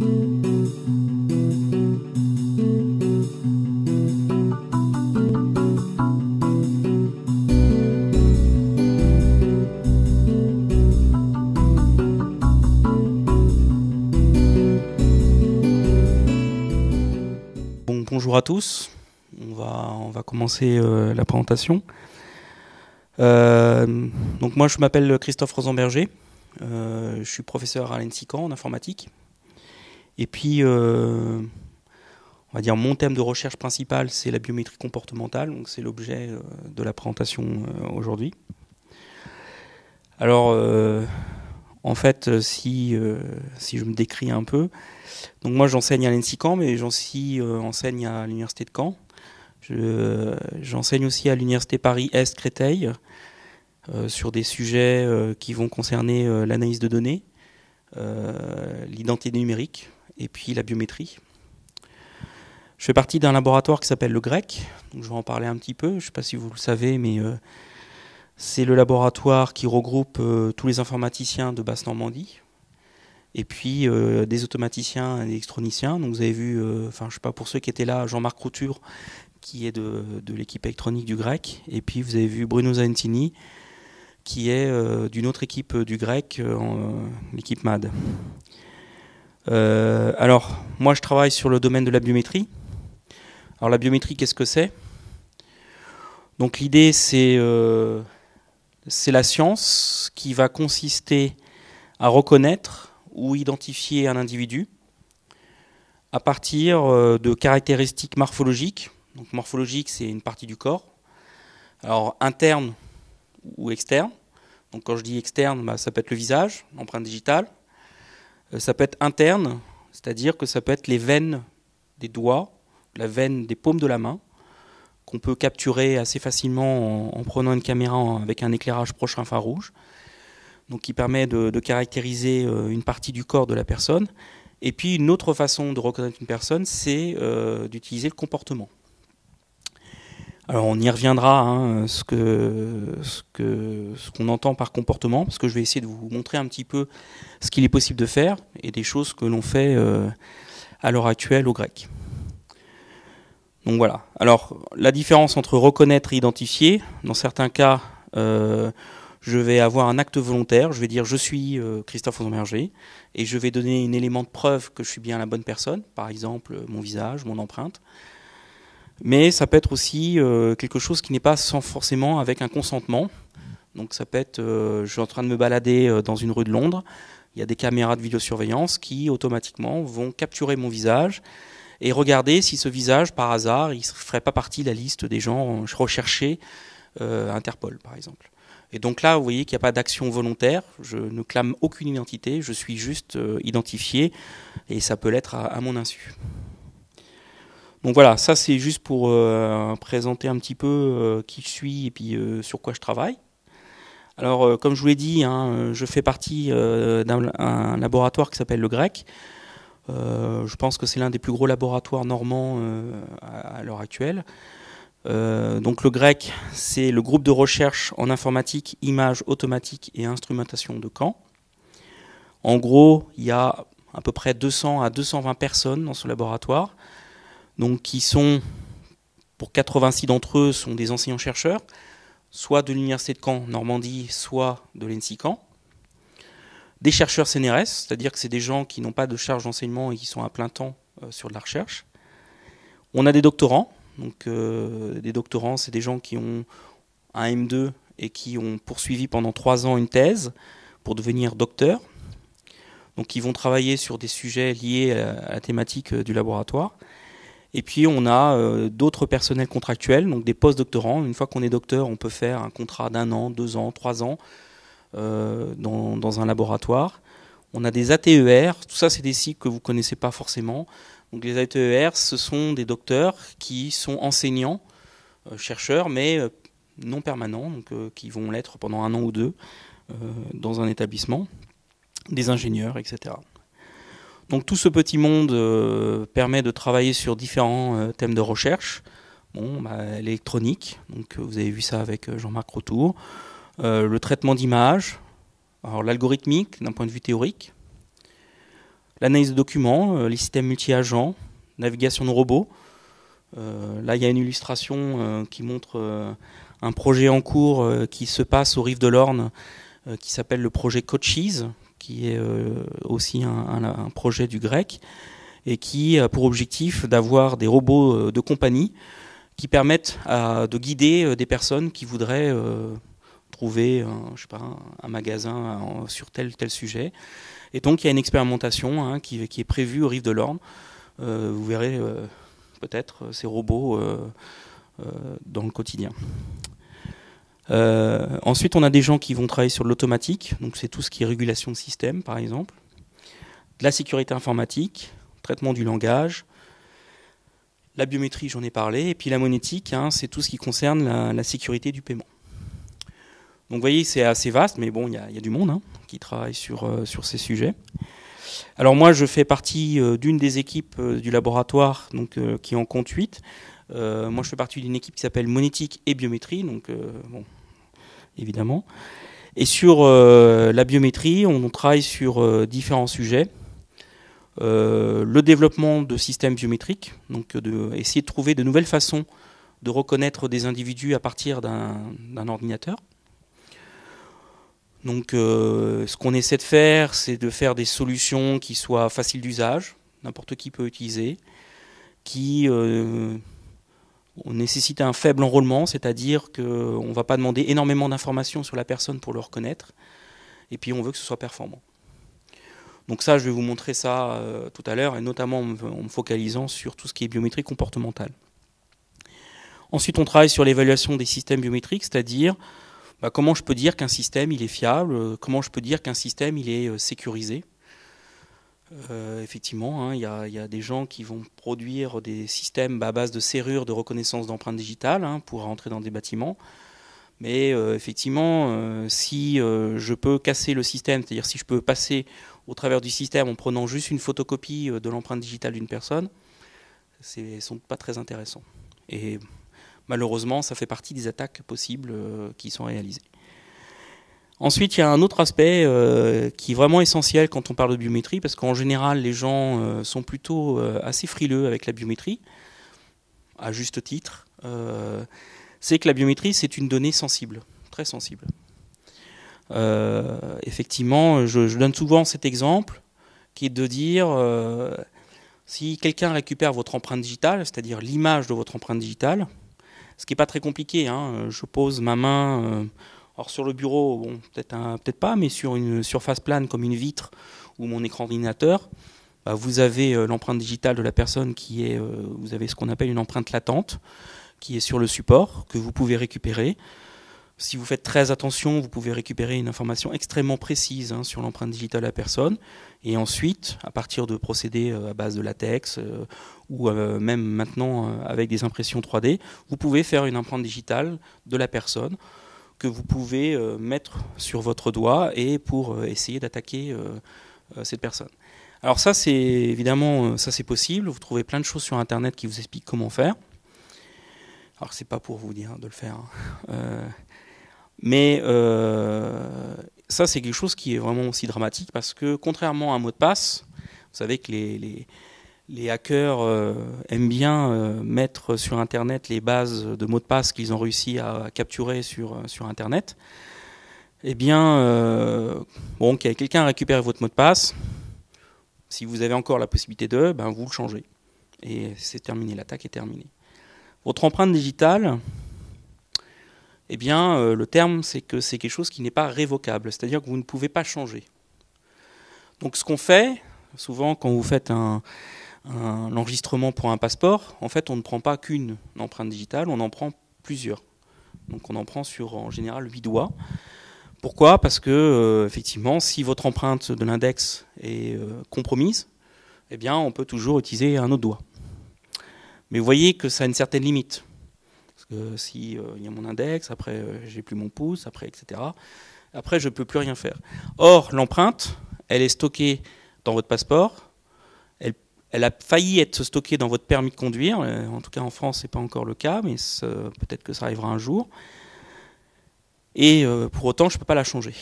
Bonjour à tous, on va commencer la présentation. Donc moi je m'appelle Christophe Rosenberger, je suis professeur à l'ENSICAN en informatique. Et puis on va dire mon thème de recherche principal c'est la biométrie comportementale, donc c'est l'objet de la présentation aujourd'hui. Alors en fait si je me décris un peu, donc moi j'enseigne à l'ENSICAN mais j'enseigne à l'université de Caen. J'enseigne aussi à l'université Paris-Est Créteil sur des sujets qui vont concerner l'analyse de données, l'identité numérique et puis la biométrie. Je fais partie d'un laboratoire qui s'appelle le GREC, donc je vais en parler un petit peu, je ne sais pas si vous le savez, mais c'est le laboratoire qui regroupe tous les informaticiens de Basse-Normandie et puis des automaticiens et des électroniciens. Donc vous avez vu, je sais pas, pour ceux qui étaient là, Jean-Marc Routure, qui est de l'équipe électronique du GREC, et puis vous avez vu Bruno Zanentini, qui est d'une autre équipe du GREC, l'équipe MAD. Alors, moi je travaille sur le domaine de la biométrie. Alors la biométrie, qu'est-ce que c'est ? Donc l'idée, c'est la science qui va consister à reconnaître ou identifier un individu à partir de caractéristiques morphologiques. Donc morphologique, c'est une partie du corps. Alors interne ou externe. Donc quand je dis externe, ça peut être le visage, l'empreinte digitale. Ça peut être interne, c'est-à-dire que ça peut être les veines des doigts, la veine des paumes de la main, qu'on peut capturer assez facilement en prenant une caméra avec un éclairage proche infrarouge. Donc qui permet de caractériser une partie du corps de la personne. Et puis une autre façon de reconnaître une personne, c'est d'utiliser le comportement. Alors on y reviendra, ce qu'on entend par comportement, parce que je vais essayer de vous montrer un petit peu ce qu'il est possible de faire et des choses que l'on fait à l'heure actuelle au GREC. Donc voilà. Alors la différence entre reconnaître et identifier, dans certains cas, je vais avoir un acte volontaire, je vais dire je suis Christophe Rosenberger et je vais donner un élément de preuve que je suis bien la bonne personne, par exemple mon visage, mon empreinte. Mais ça peut être aussi quelque chose qui n'est pas forcément avec un consentement. Donc ça peut être, je suis en train de me balader dans une rue de Londres, il y a des caméras de vidéosurveillance qui automatiquement vont capturer mon visage et regarder si ce visage, par hasard, il ne ferait pas partie de la liste des gens recherchés à Interpol, par exemple. Et donc là, vous voyez qu'il n'y a pas d'action volontaire, je ne clame aucune identité, je suis juste identifié et ça peut l'être à mon insu. Donc voilà, ça c'est juste pour présenter un petit peu qui je suis et puis sur quoi je travaille. Alors comme je vous l'ai dit, je fais partie d'un laboratoire qui s'appelle le GREC. Je pense que c'est l'un des plus gros laboratoires normands à l'heure actuelle. Donc le GREC, c'est le groupe de recherche en informatique, images automatiques et instrumentation de Caen. En gros, il y a à peu près 200 à 220 personnes dans ce laboratoire. Donc qui sont, pour 86 d'entre eux, sont des enseignants-chercheurs, soit de l'université de Caen, Normandie, soit de l'ENSICAN. Des chercheurs CNRS, c'est-à-dire que c'est des gens qui n'ont pas de charge d'enseignement et qui sont à plein temps sur de la recherche. On a des doctorants, donc des doctorants, c'est des gens qui ont un M2 et qui ont poursuivi pendant 3 ans une thèse pour devenir docteur. Donc ils vont travailler sur des sujets liés à la thématique du laboratoire. Et puis on a d'autres personnels contractuels, donc des post-doctorants. Une fois qu'on est docteur, on peut faire un contrat d'1 an, 2 ans, 3 ans dans un laboratoire. On a des ATER, tout ça c'est des cycles que vous ne connaissez pas forcément. Donc les ATER, ce sont des docteurs qui sont enseignants, chercheurs, mais non permanents, donc qui vont l'être pendant 1 an ou 2 dans un établissement, des ingénieurs, etc. Donc tout ce petit monde permet de travailler sur différents thèmes de recherche. L'électronique, donc vous avez vu ça avec Jean-Marc Routour. Le traitement d'images, alors l'algorithmique d'un point de vue théorique. l'analyse de documents, les systèmes multi-agents, navigation de robots. Là, il y a une illustration qui montre un projet en cours qui se passe aux rives de l'Orne, qui s'appelle le projet Coaches, qui est aussi un projet du grec, et qui a pour objectif d'avoir des robots de compagnie qui permettent de guider des personnes qui voudraient trouver un magasin sur tel sujet. Et donc il y a une expérimentation qui est prévue aux rives de l'Orne. Vous verrez peut-être ces robots dans le quotidien. Ensuite, on a des gens qui vont travailler sur l'automatique, donc c'est tout ce qui est régulation de système, par exemple, de la sécurité informatique, traitement du langage, la biométrie, j'en ai parlé, et puis la monétique, c'est tout ce qui concerne la sécurité du paiement. Donc vous voyez, c'est assez vaste, mais bon, il y a du monde qui travaille sur ces sujets. Alors moi, je fais partie d'une des équipes du laboratoire qui en compte 8. Moi, je fais partie d'une équipe qui s'appelle Monétique et Biométrie, donc bon, évidemment. Et sur la biométrie, on travaille sur différents sujets. Le développement de systèmes biométriques, donc essayer de trouver de nouvelles façons de reconnaître des individus à partir d'un ordinateur. Donc ce qu'on essaie de faire, c'est de faire des solutions qui soient faciles d'usage, n'importe qui peut utiliser, qui nécessitent un faible enrôlement, c'est-à-dire qu'on ne va pas demander énormément d'informations sur la personne pour le reconnaître, et puis on veut que ce soit performant. Donc ça, je vais vous montrer ça tout à l'heure, et notamment en me focalisant sur tout ce qui est biométrie comportementale. Ensuite, on travaille sur l'évaluation des systèmes biométriques, c'est-à-dire comment je peux dire qu'un système il est fiable, comment je peux dire qu'un système il est sécurisé. Effectivement, il y a des gens qui vont produire des systèmes à base de serrures de reconnaissance d'empreintes digitales pour rentrer dans des bâtiments. Mais effectivement, si je peux casser le système, c'est-à-dire si je peux passer au travers du système en prenant juste une photocopie de l'empreinte digitale d'une personne, ne sont pas très intéressants. Et malheureusement, ça fait partie des attaques possibles qui sont réalisées. Ensuite, il y a un autre aspect qui est vraiment essentiel quand on parle de biométrie, parce qu'en général, les gens sont plutôt assez frileux avec la biométrie, à juste titre. C'est que la biométrie, c'est une donnée sensible, très sensible. Effectivement, je donne souvent cet exemple, qui est de dire, si quelqu'un récupère votre empreinte digitale, c'est-à-dire l'image de votre empreinte digitale, ce qui n'est pas très compliqué, je pose ma main alors sur le bureau, bon, peut-être pas, mais sur une surface plane comme une vitre ou mon écran d'ordinateur, vous avez l'empreinte digitale de la personne vous avez ce qu'on appelle une empreinte latente, qui est sur le support, que vous pouvez récupérer. Si vous faites très attention, vous pouvez récupérer une information extrêmement précise sur l'empreinte digitale de la personne. Et ensuite, à partir de procédés à base de latex ou même maintenant avec des impressions 3D, vous pouvez faire une empreinte digitale de la personne que vous pouvez mettre sur votre doigt et pour essayer d'attaquer cette personne. Alors ça, c'est évidemment, ça c'est possible. Vous trouvez plein de choses sur Internet qui vous expliquent comment faire. Alors c'est pas pour vous dire de le faire, mais ça c'est quelque chose qui est vraiment aussi dramatique parce que contrairement à un mot de passe, vous savez que les hackers aiment bien mettre sur Internet les bases de mots de passe qu'ils ont réussi à capturer sur Internet. Eh bien, quelqu'un a récupéré votre mot de passe. Si vous avez encore la possibilité vous le changez. Et c'est terminé, l'attaque est terminée. Votre empreinte digitale, eh bien, le terme, c'est que c'est quelque chose qui n'est pas révocable, c'est-à-dire que vous ne pouvez pas changer. Donc ce qu'on fait, souvent quand vous faites l'enregistrement pour un passeport, en fait, on ne prend pas qu'une empreinte digitale, on en prend plusieurs. Donc on en prend sur, en général, 8 doigts. Pourquoi ? Parce que, effectivement, si votre empreinte de l'index est compromise, eh bien, on peut toujours utiliser un autre doigt. Mais vous voyez que ça a une certaine limite. Parce que si il y a mon index, après j'ai plus mon pouce, après etc. Après je peux plus rien faire. Or l'empreinte, elle est stockée dans votre passeport. Elle a failli être stockée dans votre permis de conduire. En tout cas en France c'est pas encore le cas, mais peut-être que ça arrivera un jour. Et pour autant je peux pas la changer.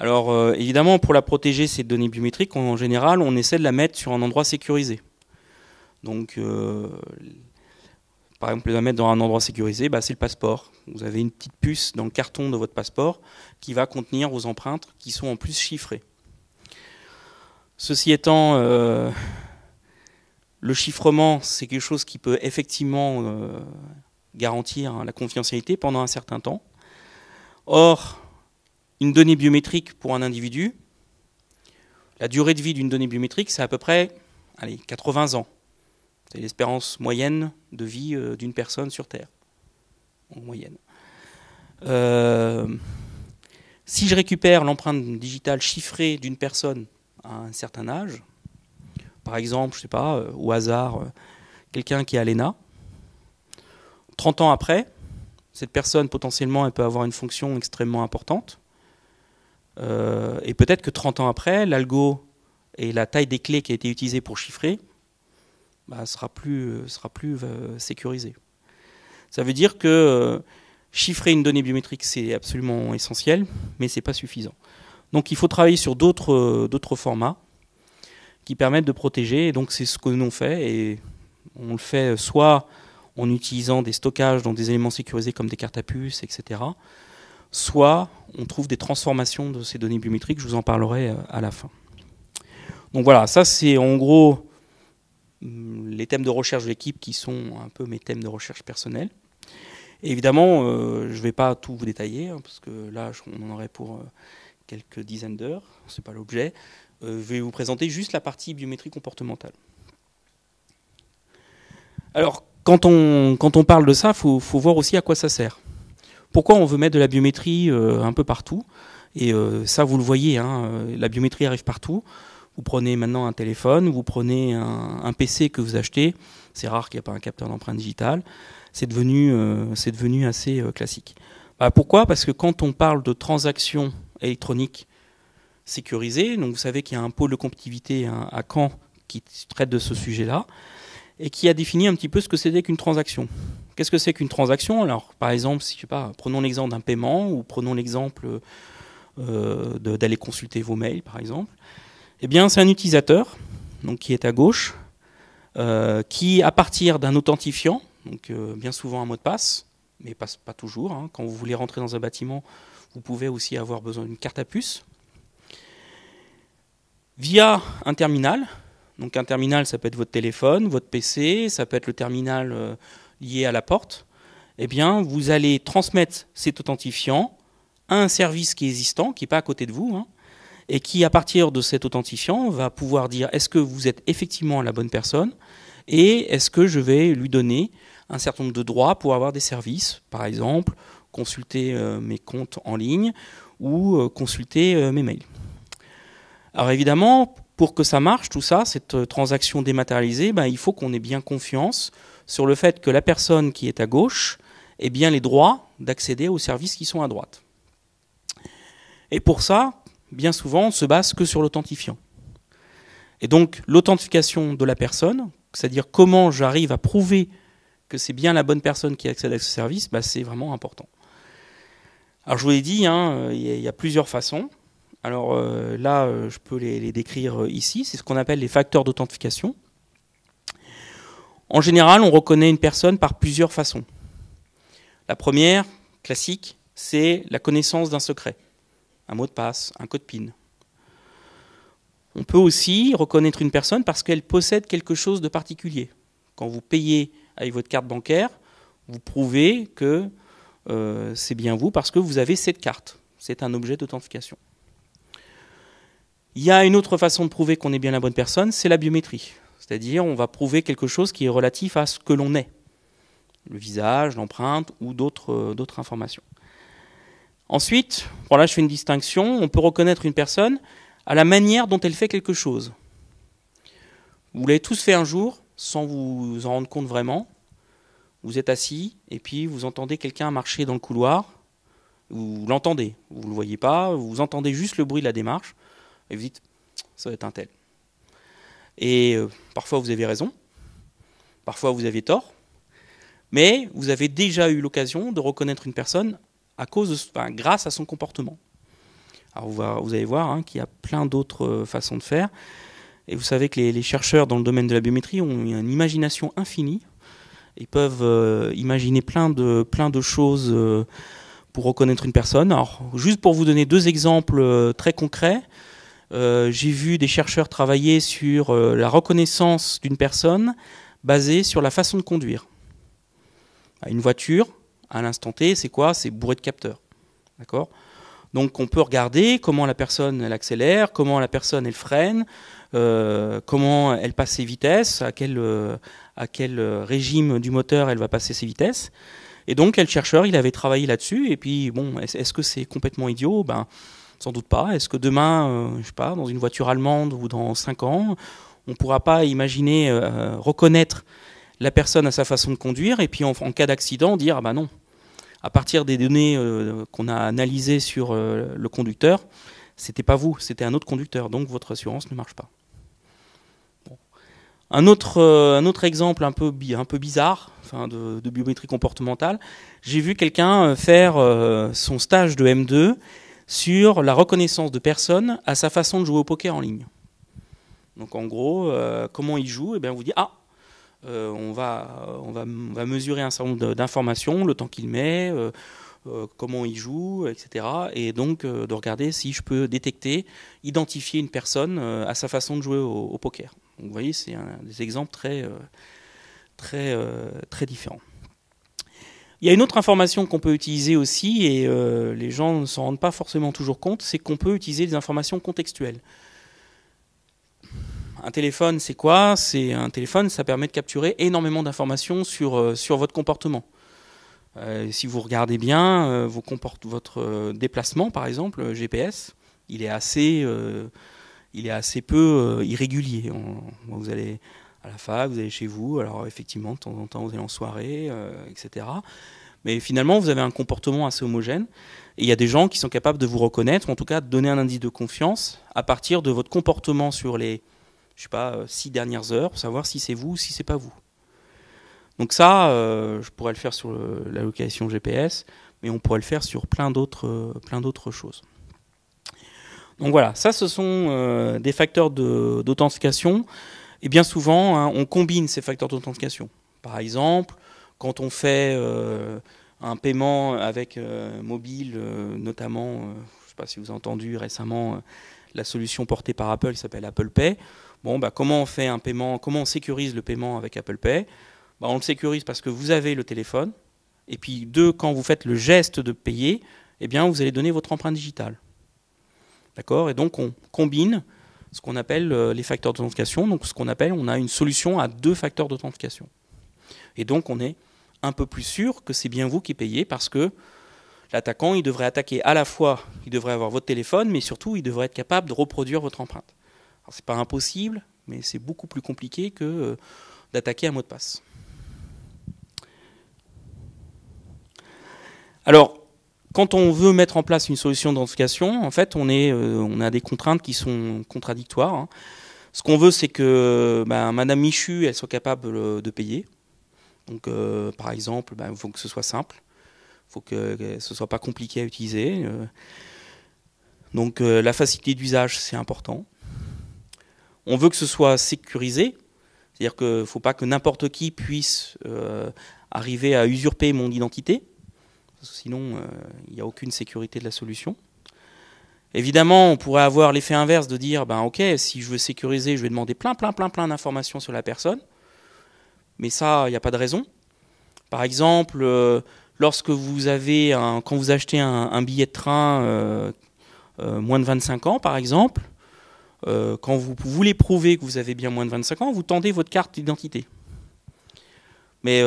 Alors évidemment, pour la protéger, ces données biométriques, en général, on essaie de la mettre sur un endroit sécurisé. Donc, par exemple, la mettre dans un endroit sécurisé, c'est le passeport. Vous avez une petite puce dans le carton de votre passeport qui va contenir vos empreintes qui sont en plus chiffrées. Ceci étant, le chiffrement, c'est quelque chose qui peut effectivement garantir la confidentialité pendant un certain temps. Or, une donnée biométrique pour un individu, la durée de vie d'une donnée biométrique, c'est à peu près 80 ans. C'est l'espérance moyenne de vie d'une personne sur Terre, en moyenne. Si je récupère l'empreinte digitale chiffrée d'une personne à un certain âge, par exemple, je ne sais pas, au hasard, quelqu'un qui est à l'ENA, 30 ans après, cette personne, potentiellement, elle peut avoir une fonction extrêmement importante. Et peut-être que 30 ans après, l'algo et la taille des clés qui a été utilisée pour chiffrer sera plus sécurisé. Ça veut dire que chiffrer une donnée biométrique, c'est absolument essentiel, mais ce n'est pas suffisant. Donc il faut travailler sur d'autres formats qui permettent de protéger, et donc c'est ce que nous on fait, et on le fait soit en utilisant des stockages dans des éléments sécurisés comme des cartes à puce, etc., soit on trouve des transformations de ces données biométriques, je vous en parlerai à la fin. Donc voilà, ça c'est en gros les thèmes de recherche de l'équipe qui sont un peu mes thèmes de recherche personnels. Et évidemment, je ne vais pas tout vous détailler, parce que là on en aurait pour quelques dizaines d'heures, ce n'est pas l'objet. Je vais vous présenter juste la partie biométrie comportementale. Alors, quand on parle de ça, il faut voir aussi à quoi ça sert. Pourquoi on veut mettre de la biométrie un peu partout? Et ça, vous le voyez, la biométrie arrive partout. Vous prenez maintenant un téléphone, vous prenez un PC que vous achetez. C'est rare qu'il n'y ait pas un capteur d'empreinte digitale. C'est devenu assez classique. Pourquoi? Parce que quand on parle de transactions électroniques sécurisées, donc vous savez qu'il y a un pôle de compétitivité à Caen qui traite de ce sujet-là, et qui a défini un petit peu ce que c'était qu'une transaction. Qu'est-ce que c'est qu'une transaction? Alors, par exemple, si, je sais pas, prenons l'exemple d'un paiement, ou prenons l'exemple d'aller consulter vos mails, par exemple. Eh bien, c'est un utilisateur, donc qui est à gauche, qui, à partir d'un authentifiant, donc bien souvent un mot de passe, mais pas toujours. Quand vous voulez rentrer dans un bâtiment, vous pouvez aussi avoir besoin d'une carte à puce. Via un terminal. Donc un terminal, ça peut être votre téléphone, votre PC, ça peut être le terminal lié à la porte. Eh bien, vous allez transmettre cet authentifiant à un service qui est existant, qui n'est pas à côté de vous, et qui, à partir de cet authentifiant, va pouvoir dire est-ce que vous êtes effectivement la bonne personne, et est-ce que je vais lui donner un certain nombre de droits pour avoir des services, par exemple, consulter mes comptes en ligne ou consulter mes mails. Alors évidemment, pour que ça marche, tout ça, cette transaction dématérialisée, il faut qu'on ait bien confiance sur le fait que la personne qui est à gauche ait bien les droits d'accéder aux services qui sont à droite. Et pour ça, bien souvent, on ne se base que sur l'authentifiant. Et donc, l'authentification de la personne, c'est-à-dire comment j'arrive à prouver que c'est bien la bonne personne qui accède à ce service, c'est vraiment important. Alors, je vous l'ai dit, il y a plusieurs façons. Alors là, je peux les décrire ici. C'est ce qu'on appelle les facteurs d'authentification. En général, on reconnaît une personne par plusieurs façons. La première, classique, c'est la connaissance d'un secret. Un mot de passe, un code PIN. On peut aussi reconnaître une personne parce qu'elle possède quelque chose de particulier. Quand vous payez avec votre carte bancaire, vous prouvez que c'est bien vous parce que vous avez cette carte. C'est un objet d'authentification. Il y a une autre façon de prouver qu'on est bien la bonne personne, c'est la biométrie. C'est-à-dire, on va prouver quelque chose qui est relatif à ce que l'on est. Le visage, l'empreinte ou d'autres informations. Ensuite, là je fais une distinction, on peut reconnaître une personne à la manière dont elle fait quelque chose. Vous l'avez tous fait un jour, sans vous en rendre compte vraiment. Vous êtes assis et puis vous entendez quelqu'un marcher dans le couloir. Vous l'entendez, vous ne le voyez pas, vous entendez juste le bruit de la démarche. Et vous dites, ça va être un tel. Et parfois vous avez raison, parfois vous avez tort, mais vous avez déjà eu l'occasion de reconnaître une personne grâce à son comportement. Alors vous allez voir qu'il y a plein d'autres façons de faire. Et vous savez que les chercheurs dans le domaine de la biométrie ont une imagination infinie. Ils peuvent imaginer plein de choses pour reconnaître une personne. Alors, juste pour vous donner 2 exemples très concrets, j'ai vu des chercheurs travailler sur la reconnaissance d'une personne basée sur la façon de conduire. Une voiture, à l'instant T, c'est quoi? C'est bourré de capteurs. D'accord? Donc on peut regarder comment la personne elle accélère, comment la personne elle freine, comment elle passe ses vitesses, à quel régime du moteur elle va passer ses vitesses. Et donc le chercheur il avait travaillé là-dessus. Et puis bon, est-ce que c'est complètement idiot? Ben sans doute pas. Est-ce que demain, je sais pas, dans une voiture allemande ou dans 5 ans, on pourra pas imaginer reconnaître la personne à sa façon de conduire et puis en cas d'accident dire ah ben non. À partir des données qu'on a analysées sur le conducteur, c'était pas vous, c'était un autre conducteur, donc votre assurance ne marche pas. Bon. Un autre exemple un peu bizarre, enfin de biométrie comportementale, j'ai vu quelqu'un faire son stage de M2 sur la reconnaissance de personnes à sa façon de jouer au poker en ligne. Donc en gros, comment il joue? Eh bien, on vous dit on va mesurer un certain nombre d'informations, le temps qu'il met, comment il joue, etc. Et donc de regarder si je peux détecter, identifier une personne à sa façon de jouer au poker. Donc vous voyez, c'est des exemples très différents. Il y a une autre information qu'on peut utiliser aussi, et les gens ne s'en rendent pas forcément toujours compte, c'est qu'on peut utiliser des informations contextuelles. Un téléphone, c'est quoi? C'est un téléphone, ça permet de capturer énormément d'informations sur votre comportement. Si vous regardez bien votre déplacement, par exemple, GPS, il est assez peu irrégulier. Vous allez à la fac, vous allez chez vous, alors effectivement, de temps en temps, vous allez en soirée, etc. Mais finalement, vous avez un comportement assez homogène. Et il y a des gens qui sont capables de vous reconnaître, ou en tout cas de donner un indice de confiance à partir de votre comportement sur les 6 dernières heures, pour savoir si c'est vous ou si c'est pas vous. Donc ça, je pourrais le faire sur la localisation GPS, mais on pourrait le faire sur plein d'autres choses. Donc voilà, ça ce sont des facteurs d'authentification, et bien souvent, on combine ces facteurs d'authentification. Par exemple, quand on fait un paiement avec mobile, notamment, je ne sais pas si vous avez entendu récemment la solution portée par Apple qui s'appelle Apple Pay. Bon, comment on fait un paiement, comment on sécurise le paiement avec Apple Pay? On le sécurise parce que vous avez le téléphone. Et puis, quand vous faites le geste de payer, eh bien, vous allez donner votre empreinte digitale. D'accord? Et donc, on combine ce qu'on appelle les facteurs d'authentification. Donc, on a une solution à 2 facteurs d'authentification. Et donc, on est un peu plus sûr que c'est bien vous qui payez parce que l'attaquant, il devrait attaquer à la fois, il devrait avoir votre téléphone, mais surtout, il devrait être capable de reproduire votre empreinte. Alors, c'est pas impossible, mais c'est beaucoup plus compliqué que d'attaquer un mot de passe. Alors, quand on veut mettre en place une solution d'identification, en fait, on a des contraintes qui sont contradictoires. Ce qu'on veut, c'est que Madame Michu, elle soit capable de payer. Donc, par exemple, il faut que ce soit simple. Il faut que ce ne soit pas compliqué à utiliser. Donc, la facilité d'usage, c'est important. On veut que ce soit sécurisé, c'est-à-dire qu'il ne faut pas que n'importe qui puisse arriver à usurper mon identité, parce que sinon il n'y a aucune sécurité de la solution. Évidemment, on pourrait avoir l'effet inverse de dire, ok, si je veux sécuriser, je vais demander plein d'informations sur la personne, mais ça, il n'y a pas de raison. Par exemple, lorsque quand vous achetez un billet de train moins de 25 ans, par exemple, quand vous voulez prouver que vous avez bien moins de 25 ans, vous tendez votre carte d'identité. Mais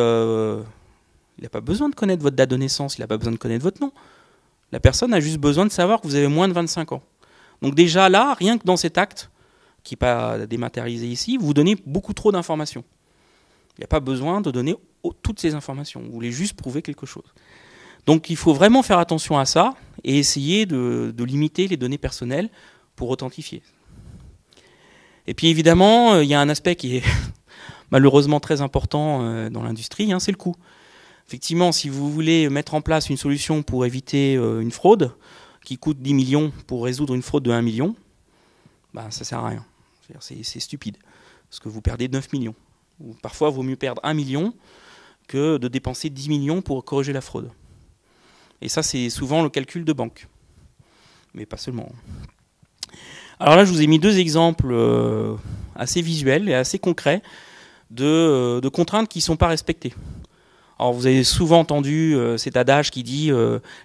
il n'a pas besoin de connaître votre date de naissance, il n'a pas besoin de connaître votre nom. La personne a juste besoin de savoir que vous avez moins de 25 ans. Donc déjà là, rien que dans cet acte, qui n'est pas dématérialisé ici, vous donnez beaucoup trop d'informations. Il n'y a pas besoin de donner toutes ces informations. Vous voulez juste prouver quelque chose. Donc il faut vraiment faire attention à ça et essayer de limiter les données personnelles pour authentifier. Et puis évidemment, il y a un aspect qui est malheureusement très important dans l'industrie, c'est le coût. Effectivement, si vous voulez mettre en place une solution pour éviter une fraude, qui coûte 10 millions pour résoudre une fraude de 1 million, bah, ça sert à rien. C'est stupide, parce que vous perdez 9 millions. Ou parfois, il vaut mieux perdre 1 million que de dépenser 10 millions pour corriger la fraude. Et ça, c'est souvent le calcul de banque. Mais pas seulement. Alors là, je vous ai mis 2 exemples assez visuels et assez concrets de contraintes qui ne sont pas respectées. Alors vous avez souvent entendu cet adage qui dit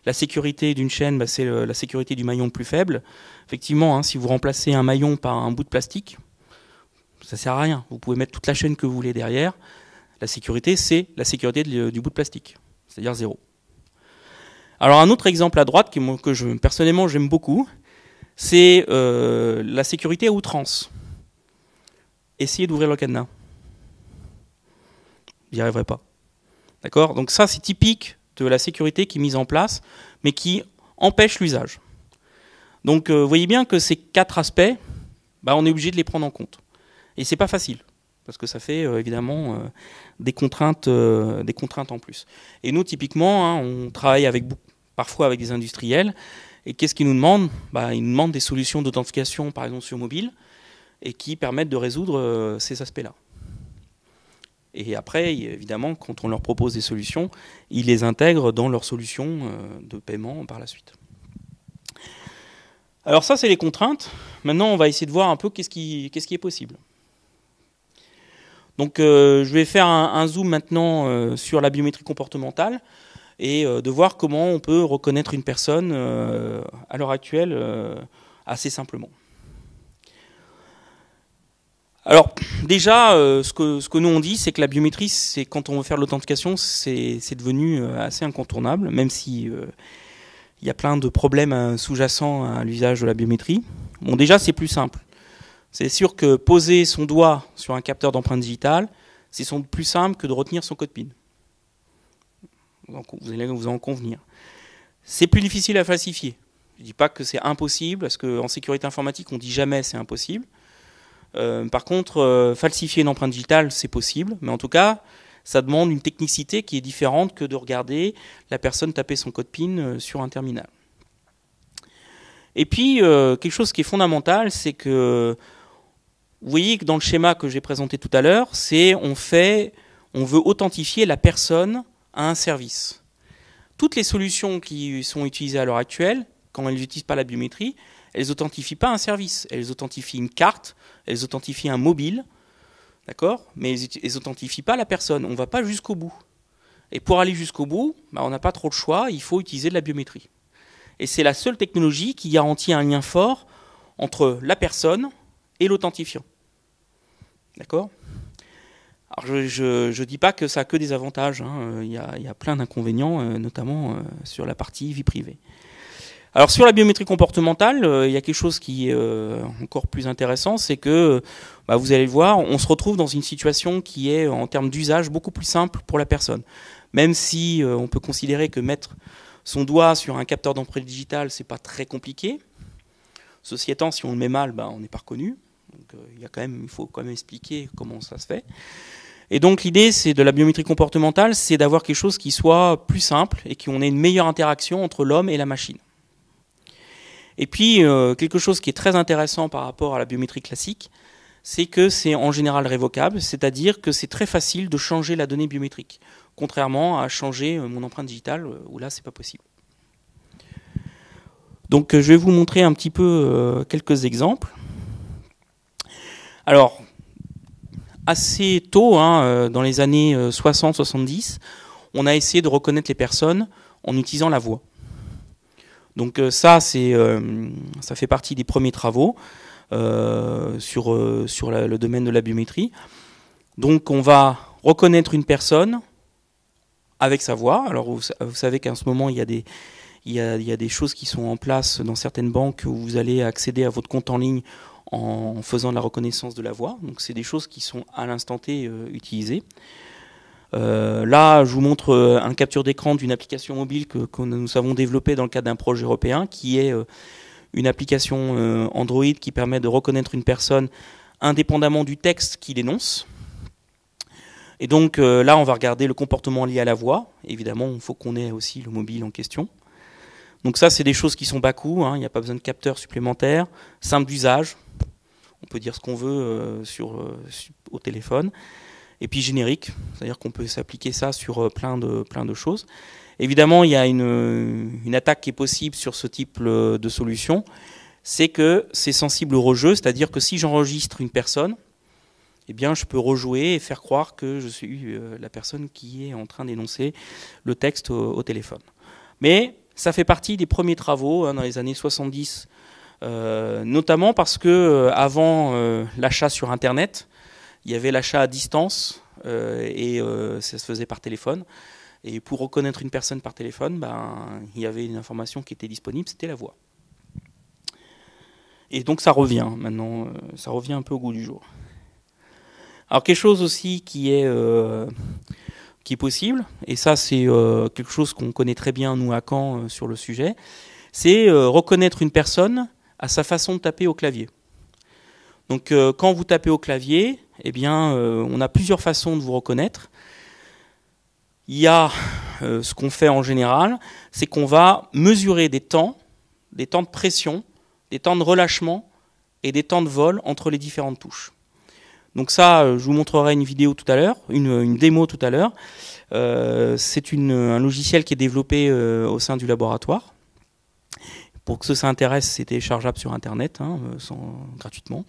la sécurité d'une chaîne, bah, c'est la sécurité du maillon le plus faible. Effectivement, hein, si vous remplacez un maillon par un bout de plastique, ça sert à rien. Vous pouvez mettre toute la chaîne que vous voulez derrière. La sécurité, c'est la sécurité du bout de plastique, c'est-à-dire 0. Alors un autre exemple à droite que personnellement j'aime beaucoup, c'est la sécurité à outrance. Essayez d'ouvrir le cadenas. Vous n'y arriverez pas. D'accord ? Donc ça, c'est typique de la sécurité qui est mise en place, mais qui empêche l'usage. Donc vous voyez bien que ces 4 aspects, bah, on est obligé de les prendre en compte. Et c'est pas facile, parce que ça fait évidemment des contraintes en plus. Et nous, typiquement, hein, on travaille parfois avec des industriels, et qu'est-ce qu'ils nous demandent ? Bah, ils nous demandent des solutions d'authentification, par exemple sur mobile, et qui permettent de résoudre ces aspects-là. Et après, évidemment, quand on leur propose des solutions, ils les intègrent dans leurs solutions de paiement par la suite. Alors ça, c'est les contraintes. Maintenant, on va essayer de voir un peu qu'est-ce qui est possible. Donc, je vais faire un zoom maintenant sur la biométrie comportementale et de voir comment on peut reconnaître une personne à l'heure actuelle assez simplement. Alors déjà, ce que nous on dit, c'est que la biométrie, c'est quand on veut faire l'authentification, c'est devenu assez incontournable, même si il y a plein de problèmes sous-jacents à l'usage de la biométrie. Bon, déjà, c'est plus simple. C'est sûr que poser son doigt sur un capteur d'empreinte digitale, c'est plus simple que de retenir son code PIN. Vous allez vous en convenir. C'est plus difficile à falsifier. Je ne dis pas que c'est impossible, parce qu'en sécurité informatique, on ne dit jamais c'est impossible. Par contre, falsifier une empreinte digitale, c'est possible, mais en tout cas, ça demande une technicité qui est différente que de regarder la personne taper son code PIN sur un terminal. Et puis, quelque chose qui est fondamental, c'est que vous voyez que dans le schéma que j'ai présenté tout à l'heure, on veut authentifier la personne à un service. Toutes les solutions qui sont utilisées à l'heure actuelle, quand elles n'utilisent pas la biométrie, elles n'authentifient pas un service, elles authentifient une carte, elles authentifient un mobile, d'accord ? Mais elles n'authentifient pas la personne, on ne va pas jusqu'au bout. Et pour aller jusqu'au bout, bah, on n'a pas trop de choix, il faut utiliser de la biométrie. Et c'est la seule technologie qui garantit un lien fort entre la personne et l'authentifiant. D'accord ? Alors je dis pas que ça a que des avantages, hein. Il y a plein d'inconvénients, notamment sur la partie vie privée. Alors sur la biométrie comportementale, il y a quelque chose qui est encore plus intéressant, c'est que bah, vous allez le voir, on se retrouve dans une situation qui est en termes d'usage beaucoup plus simple pour la personne. Même si on peut considérer que mettre son doigt sur un capteur d'empreinte digitale, c'est pas très compliqué. Ceci étant, si on le met mal, bah, on n'est pas reconnu. Donc il faut quand même expliquer comment ça se fait. Et donc l'idée de la biométrie comportementale, c'est d'avoir quelque chose qui soit plus simple et qu'on ait une meilleure interaction entre l'homme et la machine. Et puis quelque chose qui est très intéressant par rapport à la biométrie classique, c'est que c'est en général révocable, c'est-à-dire que c'est très facile de changer la donnée biométrique, contrairement à changer mon empreinte digitale, où là c'est pas possible. Donc je vais vous montrer un petit peu quelques exemples. Alors, assez tôt, dans les années 60-70, on a essayé de reconnaître les personnes en utilisant la voix. Donc ça fait partie des premiers travaux sur le domaine de la biométrie. Donc on va reconnaître une personne avec sa voix. Alors vous savez qu'en ce moment, il y a des choses qui sont en place dans certaines banques où vous allez accéder à votre compte en ligne en faisant de la reconnaissance de la voix. Donc c'est des choses qui sont à l'instant T utilisées. Là, je vous montre un capture d'écran d'une application mobile que nous avons développée dans le cadre d'un projet européen, qui est une application Android qui permet de reconnaître une personne indépendamment du texte qu'il énonce. Et donc là, on va regarder le comportement lié à la voix. Évidemment, il faut qu'on ait aussi le mobile en question. Donc ça, c'est des choses qui sont bas coût, hein, il n'y a pas besoin de capteurs supplémentaires, simple d'usage, on peut dire ce qu'on veut au téléphone, et puis générique, c'est-à-dire qu'on peut s'appliquer ça sur plein de choses. Évidemment, il y a une attaque qui est possible sur ce type de solution, c'est que c'est sensible au rejeu, c'est-à-dire que si j'enregistre une personne, eh bien, je peux rejouer et faire croire que je suis la personne qui est en train d'énoncer le texte au téléphone. Mais ça fait partie des premiers travaux dans les années 70, notamment parce que avant l'achat sur Internet, il y avait l'achat à distance et ça se faisait par téléphone. Et pour reconnaître une personne par téléphone, il y avait une information qui était disponible, c'était la voix. Et donc ça revient maintenant, ça revient un peu au goût du jour. Alors quelque chose aussi qui est possible, et ça c'est quelque chose qu'on connaît très bien nous à Caen sur le sujet, c'est reconnaître une personne à sa façon de taper au clavier. Donc quand vous tapez au clavier, eh bien on a plusieurs façons de vous reconnaître. Il y a ce qu'on fait en général, c'est qu'on va mesurer des temps de pression, des temps de relâchement et des temps de vol entre les différentes touches. Donc ça, je vous montrerai une vidéo tout à l'heure, une démo tout à l'heure. C'est un logiciel qui est développé au sein du laboratoire. Pour que ceux qui s'intéressent, c'est téléchargeable sur Internet, gratuitement.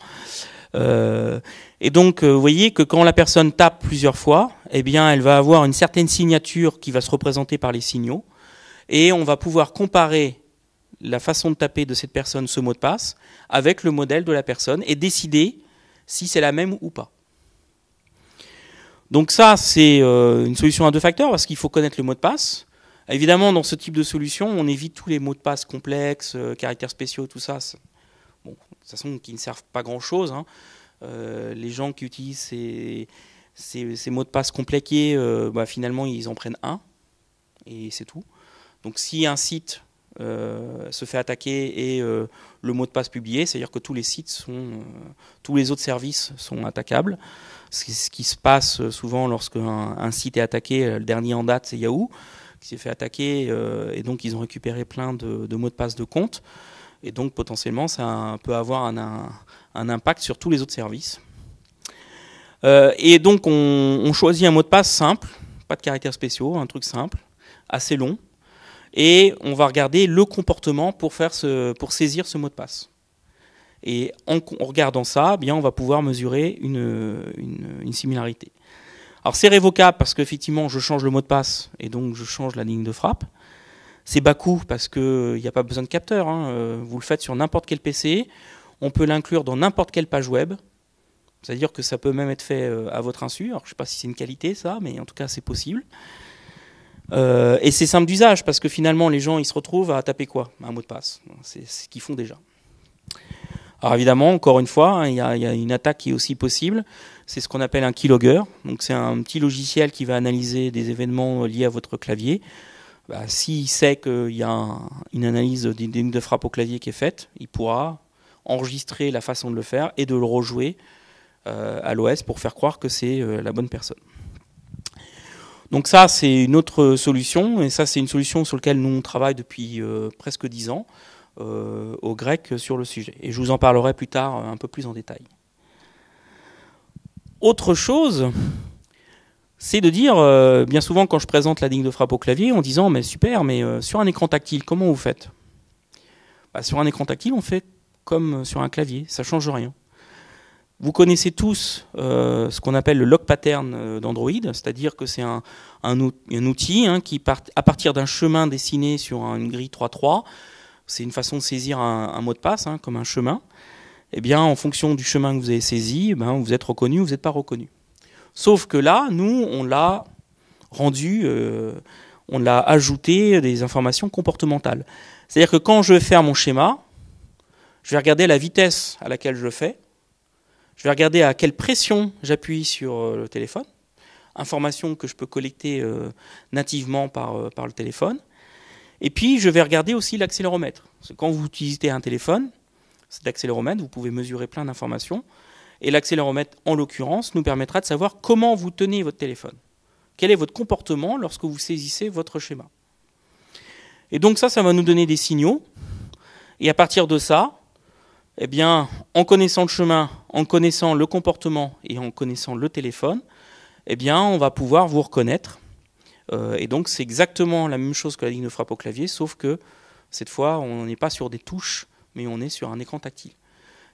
Et donc, vous voyez que quand la personne tape plusieurs fois, eh bien, elle va avoir une certaine signature qui va se représenter par les signaux. Et on va pouvoir comparer la façon de taper de cette personne, ce mot de passe, avec le modèle de la personne et décider si c'est la même ou pas. Donc ça, c'est une solution à deux facteurs, parce qu'il faut connaître le mot de passe. Évidemment, dans ce type de solution, on évite tous les mots de passe complexes, caractères spéciaux, tout ça. Bon, de toute façon, qui ne servent pas grand-chose. Les gens qui utilisent ces mots de passe compliqués, finalement, ils en prennent un, et c'est tout. Donc si un site se fait attaquer et le mot de passe publié, c'est-à-dire que tous les autres services sont attaquables. Ce qui se passe souvent lorsqu'un site est attaqué, le dernier en date c'est Yahoo, qui s'est fait attaquer et donc ils ont récupéré plein de mots de passe de compte. Et donc potentiellement ça peut avoir un impact sur tous les autres services. Et donc on choisit un mot de passe simple, pas de caractères spéciaux, un truc simple, assez long. Et on va regarder le comportement pour saisir ce mot de passe. Et en regardant ça, bien, on va pouvoir mesurer une similarité. Alors c'est révocable parce qu'effectivement je change le mot de passe et donc je change la ligne de frappe. C'est bas coût parce qu'il n'y a pas besoin de capteur. Vous le faites sur n'importe quel PC. On peut l'inclure dans n'importe quelle page web. C'est-à-dire que ça peut même être fait à votre insu. Alors je ne sais pas si c'est une qualité ça, mais en tout cas c'est possible. Et c'est simple d'usage parce que finalement les gens ils se retrouvent à taper quoi? Un mot de passe. C'est ce qu'ils font déjà. Alors évidemment, encore une fois, il y a une attaque qui est aussi possible. C'est ce qu'on appelle un keylogger. Donc c'est un petit logiciel qui va analyser des événements liés à votre clavier. S'il sait qu'il y a une analyse des lignes de frappe au clavier qui est faite, il pourra enregistrer la façon de le faire et de le rejouer à l'OS pour faire croire que c'est la bonne personne. Donc ça, c'est une autre solution, et ça, c'est une solution sur laquelle nous on travaille depuis presque 10 ans au grec sur le sujet. Et je vous en parlerai plus tard un peu plus en détail. Autre chose, c'est de dire, bien souvent quand je présente la ligne de frappe au clavier, en disant, mais super, mais sur un écran tactile, comment vous faites? Sur un écran tactile, on fait comme sur un clavier, ça ne change rien. Vous connaissez tous ce qu'on appelle le lock pattern d'Android, c'est-à-dire que c'est un outil qui part à partir d'un chemin dessiné sur une grille 3.3. C'est une façon de saisir un mot de passe, comme un chemin. Eh bien, en fonction du chemin que vous avez saisi, vous êtes reconnu ou vous n'êtes pas reconnu. Sauf que là, nous, on l'a rendu, on l'a ajouté des informations comportementales. C'est-à-dire que quand je vais faire mon schéma, je vais regarder la vitesse à laquelle je le fais. Je vais regarder à quelle pression j'appuie sur le téléphone, information que je peux collecter nativement par le téléphone. Et puis, je vais regarder aussi l'accéléromètre. Parce que quand vous utilisez un téléphone, c'est l'accéléromètre, vous pouvez mesurer plein d'informations. Et l'accéléromètre, en l'occurrence, nous permettra de savoir comment vous tenez votre téléphone. Quel est votre comportement lorsque vous saisissez votre schéma. Et donc ça va nous donner des signaux. Et à partir de ça, eh bien, en connaissant le chemin, en connaissant le comportement et en connaissant le téléphone, eh bien, on va pouvoir vous reconnaître. Et donc, c'est exactement la même chose que la ligne de frappe au clavier, sauf que cette fois, on n'est pas sur des touches, mais on est sur un écran tactile.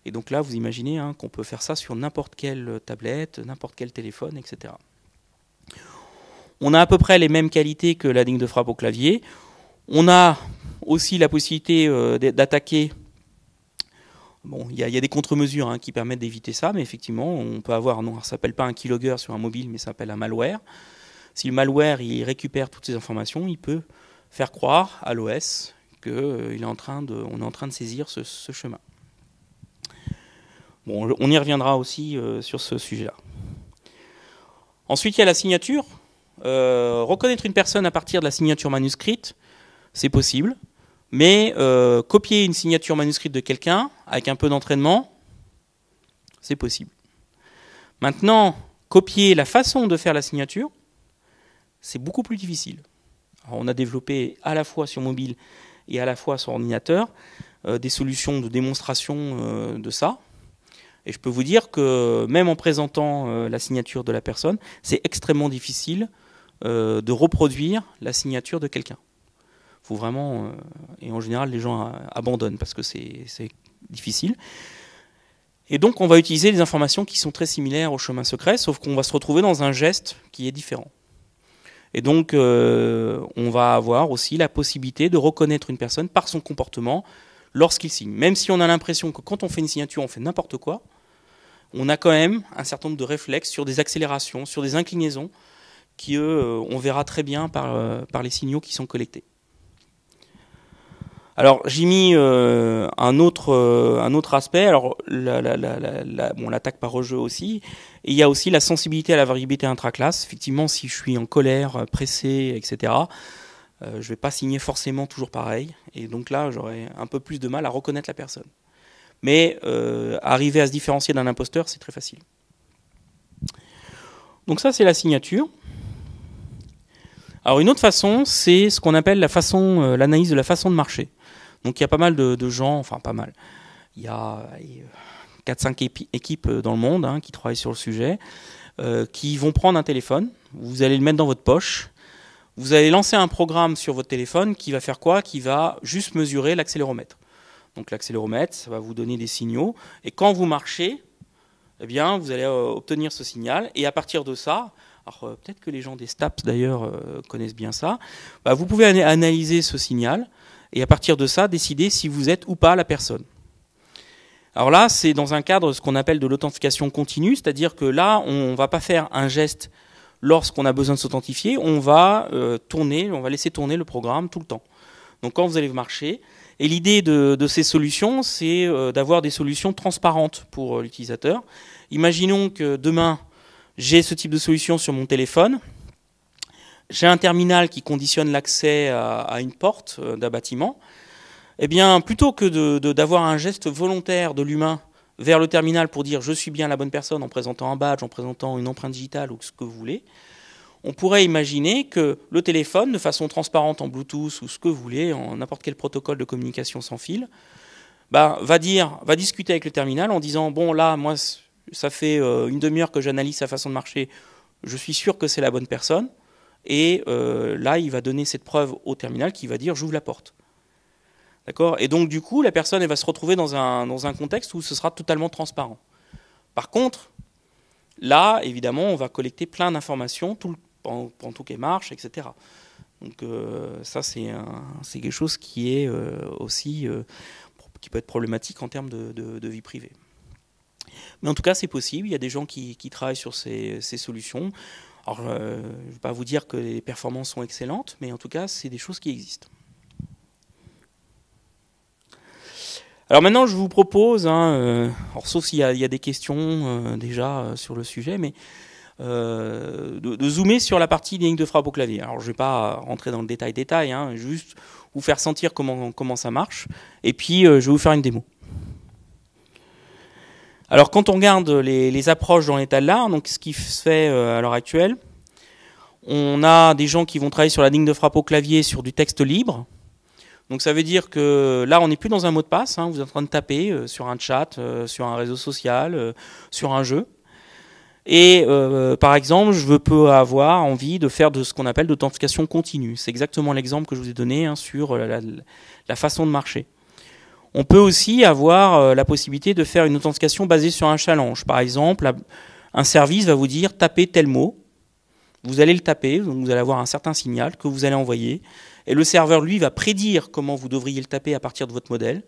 Et donc là, vous imaginez qu'on peut faire ça sur n'importe quelle tablette, n'importe quel téléphone, etc. On a à peu près les mêmes qualités que la ligne de frappe au clavier. On a aussi la possibilité d'attaquer. Bon, il y a des contre-mesures qui permettent d'éviter ça, mais effectivement, on peut avoir, non, ça ne s'appelle pas un keylogger sur un mobile, mais ça s'appelle un malware. Si le malware il récupère toutes ces informations, il peut faire croire à l'OS qu'on est en train de saisir ce chemin. Bon, on y reviendra aussi sur ce sujet-là. Ensuite, il y a la signature. Reconnaître une personne à partir de la signature manuscrite, c'est possible. Mais copier une signature manuscrite de quelqu'un, avec un peu d'entraînement, c'est possible. Maintenant, copier la façon de faire la signature, c'est beaucoup plus difficile. Alors, on a développé à la fois sur mobile et à la fois sur ordinateur des solutions de démonstration de ça. Et je peux vous dire que même en présentant la signature de la personne, c'est extrêmement difficile de reproduire la signature de quelqu'un. Faut vraiment, et en général, les gens abandonnent parce que c'est difficile. Et donc, on va utiliser des informations qui sont très similaires au chemin secret, sauf qu'on va se retrouver dans un geste qui est différent. Et donc, on va avoir aussi la possibilité de reconnaître une personne par son comportement lorsqu'il signe. Même si on a l'impression que quand on fait une signature, on fait n'importe quoi, on a quand même un certain nombre de réflexes sur des accélérations, sur des inclinaisons, qui, on verra très bien par les signaux qui sont collectés. Alors j'ai mis un autre aspect. Alors l'attaque par rejeu aussi. Et il y a aussi la sensibilité à la variabilité intraclasse. Effectivement, si je suis en colère, pressé, etc., je vais pas signer forcément toujours pareil. Et donc là, j'aurai un peu plus de mal à reconnaître la personne. Mais arriver à se différencier d'un imposteur, c'est très facile. Donc ça, c'est la signature. Alors une autre façon, c'est ce qu'on appelle l'analyse de la façon de marcher. Donc il y a pas mal de gens, enfin pas mal, il y a 4-5 équipes dans le monde qui travaillent sur le sujet, qui vont prendre un téléphone, vous allez le mettre dans votre poche, vous allez lancer un programme sur votre téléphone qui va faire quoi? Qui va juste mesurer l'accéléromètre. Donc l'accéléromètre, ça va vous donner des signaux, et quand vous marchez, eh bien vous allez obtenir ce signal, et à partir de ça, alors peut-être que les gens des STAPS d'ailleurs connaissent bien ça, vous pouvez analyser ce signal, et à partir de ça, décider si vous êtes ou pas la personne. Alors là, c'est dans un cadre ce qu'on appelle de l'authentification continue, c'est-à-dire que là, on ne va pas faire un geste lorsqu'on a besoin de s'authentifier, on va laisser tourner le programme tout le temps. Donc quand vous allez marcher, et l'idée de ces solutions, c'est d'avoir des solutions transparentes pour l'utilisateur. Imaginons que demain, j'ai ce type de solution sur mon téléphone. J'ai un terminal qui conditionne l'accès à une porte d'un bâtiment. Eh bien, plutôt que d'avoir un geste volontaire de l'humain vers le terminal pour dire je suis bien la bonne personne en présentant un badge, en présentant une empreinte digitale ou ce que vous voulez, on pourrait imaginer que le téléphone, de façon transparente en Bluetooth ou ce que vous voulez, en n'importe quel protocole de communication sans fil, va discuter avec le terminal en disant bon là, moi, ça fait une demi-heure que j'analyse sa façon de marcher, je suis sûr que c'est la bonne personne. Et là, il va donner cette preuve au terminal qui va dire « j'ouvre la porte ». D'accord ? Et donc, du coup, la personne elle va se retrouver dans un contexte où ce sera totalement transparent. Par contre, là, évidemment, on va collecter plein d'informations pendant tout qu'elle marche, etc. Donc, ça, c'est quelque chose qui est aussi qui peut être problématique en termes de vie privée. Mais en tout cas, c'est possible. Il y a des gens qui travaillent sur ces solutions. Alors, je ne vais pas vous dire que les performances sont excellentes, mais en tout cas, c'est des choses qui existent. Alors maintenant, je vous propose, sauf s'il y a des questions déjà sur le sujet, mais de zoomer sur la partie des lignes de frappe au clavier. Alors, je ne vais pas rentrer dans le détail, juste vous faire sentir comment ça marche, et puis je vais vous faire une démo. Alors, quand on regarde les approches dans l'état de l'art, donc ce qui se fait à l'heure actuelle, on a des gens qui vont travailler sur la ligne de frappe au clavier sur du texte libre. Donc ça veut dire que là, on n'est plus dans un mot de passe, hein, vous êtes en train de taper sur un chat, sur un réseau social, sur un jeu. Et par exemple, je peux avoir envie de faire de ce qu'on appelle d'authentification continue. C'est exactement l'exemple que je vous ai donné, hein, sur la façon de marcher. On peut aussi avoir la possibilité de faire une authentification basée sur un challenge. Par exemple, un service va vous dire tapez tel mot. Vous allez le taper, donc vous allez avoir un certain signal que vous allez envoyer. Et le serveur, lui, va prédire comment vous devriez le taper à partir de votre modèle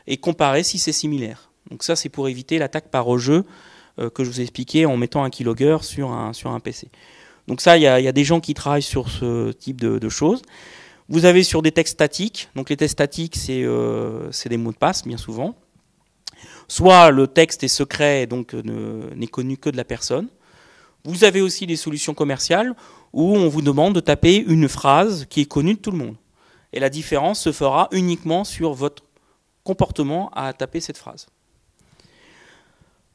et comparer si c'est similaire. Donc ça, c'est pour éviter l'attaque par rejeu que je vous ai expliqué en mettant un keylogger sur un PC. Donc ça, il y a des gens qui travaillent sur ce type de choses. Vous avez sur des textes statiques, donc les textes statiques, c'est des mots de passe, bien souvent. Soit le texte est secret, donc n'est connu que de la personne. Vous avez aussi des solutions commerciales où on vous demande de taper une phrase qui est connue de tout le monde. Et la différence se fera uniquement sur votre comportement à taper cette phrase.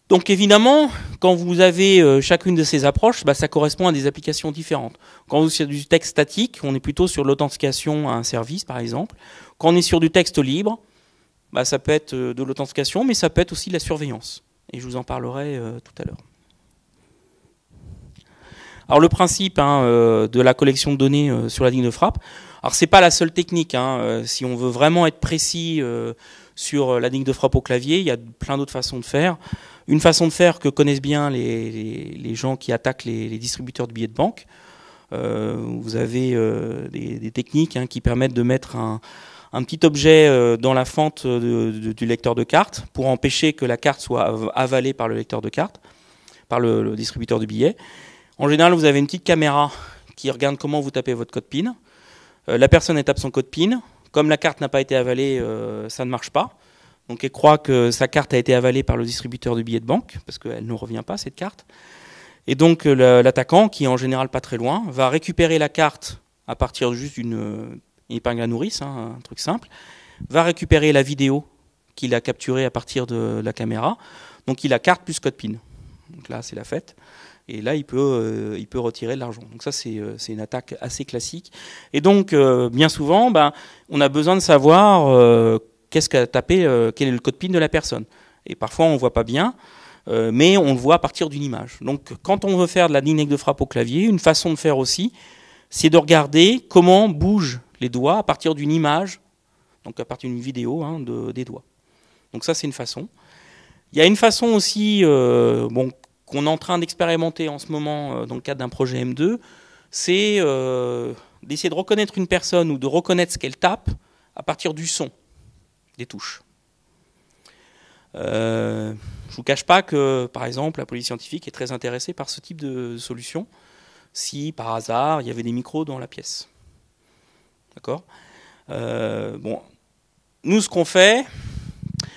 Donc évidemment, quand vous avez chacune de ces approches, ça correspond à des applications différentes. Quand vous êtes sur du texte statique, on est plutôt sur l'authentification à un service, par exemple. Quand on est sur du texte libre, ça peut être de l'authentification, mais ça peut être aussi de la surveillance. Et je vous en parlerai tout à l'heure. Alors le principe de la collection de données sur la ligne de frappe, alors c'est pas la seule technique. Si on veut vraiment être précis sur la ligne de frappe au clavier, il y a plein d'autres façons de faire. Une façon de faire que connaissent bien les gens qui attaquent les distributeurs de billets de banque. Vous avez des techniques qui permettent de mettre un petit objet dans la fente du lecteur de carte pour empêcher que la carte soit avalée par le lecteur de carte, par le distributeur de billets. En général, vous avez une petite caméra qui regarde comment vous tapez votre code PIN. La personne tape son code PIN. Comme la carte n'a pas été avalée, ça ne marche pas. Donc elle croit que sa carte a été avalée par le distributeur de billets de banque, parce qu'elle ne revient pas, cette carte. Et donc l'attaquant, qui est en général pas très loin, va récupérer la carte à partir juste d'une épingle à nourrice, un truc simple, va récupérer la vidéo qu'il a capturée à partir de la caméra. Donc il a carte plus code PIN. Donc là, c'est la fête. Et là, il peut retirer de l'argent. Donc ça, c'est une attaque assez classique. Et donc, bien souvent, on a besoin de savoir qu'est-ce qu'a tapé, quel est le code PIN de la personne. Et parfois, on ne voit pas bien, mais on le voit à partir d'une image. Donc, quand on veut faire de la ligne de frappe au clavier, une façon de faire aussi, c'est de regarder comment bougent les doigts à partir d'une image, donc à partir d'une vidéo des doigts. Donc ça, c'est une façon. Il y a une façon aussi, qu'on est en train d'expérimenter en ce moment dans le cadre d'un projet M2, c'est d'essayer de reconnaître une personne ou de reconnaître ce qu'elle tape à partir du son des touches. Je ne vous cache pas que, par exemple, la police scientifique est très intéressée par ce type de solution, si par hasard il y avait des micros dans la pièce. D'accord ? Nous, ce qu'on fait,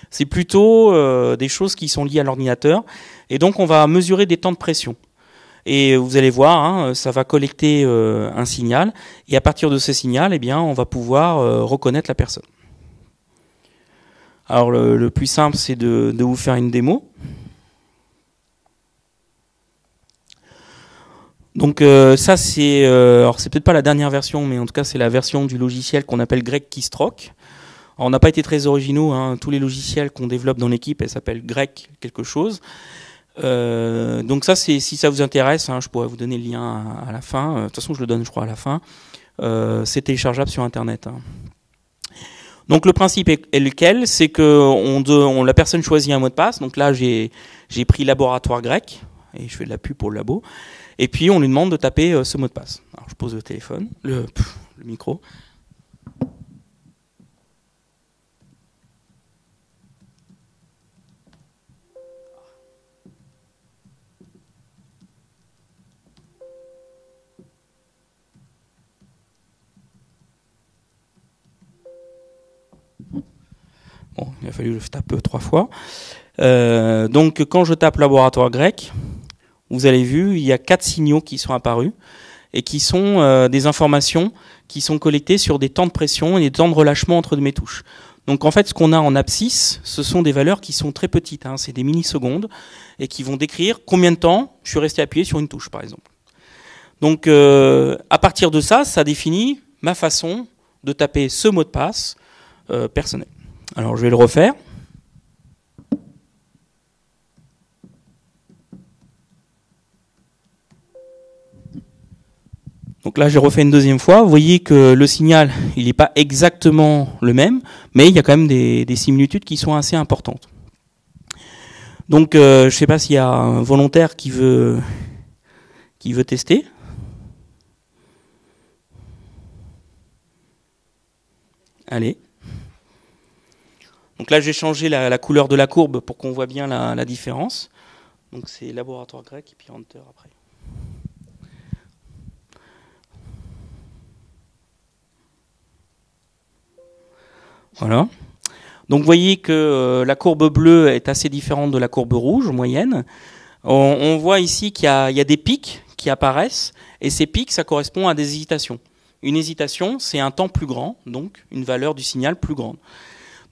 c'est plutôt des choses qui sont liées à l'ordinateur. Et donc, on va mesurer des temps de pression. Et vous allez voir, ça va collecter un signal. Et à partir de ce signal, on va pouvoir reconnaître la personne. Alors, le plus simple, c'est de vous faire une démo. Donc, ça, c'est... alors, c'est peut-être pas la dernière version, mais en tout cas, c'est la version du logiciel qu'on appelle Greg Keystroke. Alors, on n'a pas été très originaux. Tous les logiciels qu'on développe dans l'équipe, elles s'appellent Greg quelque chose. Donc ça, si ça vous intéresse, je pourrais vous donner le lien à la fin. De toute façon, je le donne, je crois, à la fin. C'est téléchargeable sur Internet. Donc le principe est lequel? C'est que la personne choisit un mot de passe. Donc là, j'ai pris laboratoire grec, et je fais de la pub pour le labo. Et puis, on lui demande de taper ce mot de passe. Alors, je pose le téléphone, le micro. Bon, il a fallu que je tape 3 fois. Donc, quand je tape laboratoire grec, vous avez vu, il y a 4 signaux qui sont apparus et qui sont des informations qui sont collectées sur des temps de pression et des temps de relâchement entre mes touches. Donc, en fait, ce qu'on a en abscisse, ce sont des valeurs qui sont très petites. C'est des millisecondes et qui vont décrire combien de temps je suis resté appuyé sur une touche, par exemple. Donc, à partir de ça, ça définit ma façon de taper ce mot de passe personnel. Alors je vais le refaire. Donc là, j'ai refait une deuxième fois. Vous voyez que le signal, il n'est pas exactement le même, mais il y a quand même des similitudes qui sont assez importantes. Donc, je ne sais pas s'il y a un volontaire qui veut tester. Allez. Donc là, j'ai changé la couleur de la courbe pour qu'on voit bien la différence. Donc c'est laboratoire grec et puis Hunter après. Voilà. Donc vous voyez que la courbe bleue est assez différente de la courbe rouge moyenne. On voit ici qu'il y a des pics qui apparaissent, et ces pics, ça correspond à des hésitations. Une hésitation, c'est un temps plus grand, donc une valeur du signal plus grande.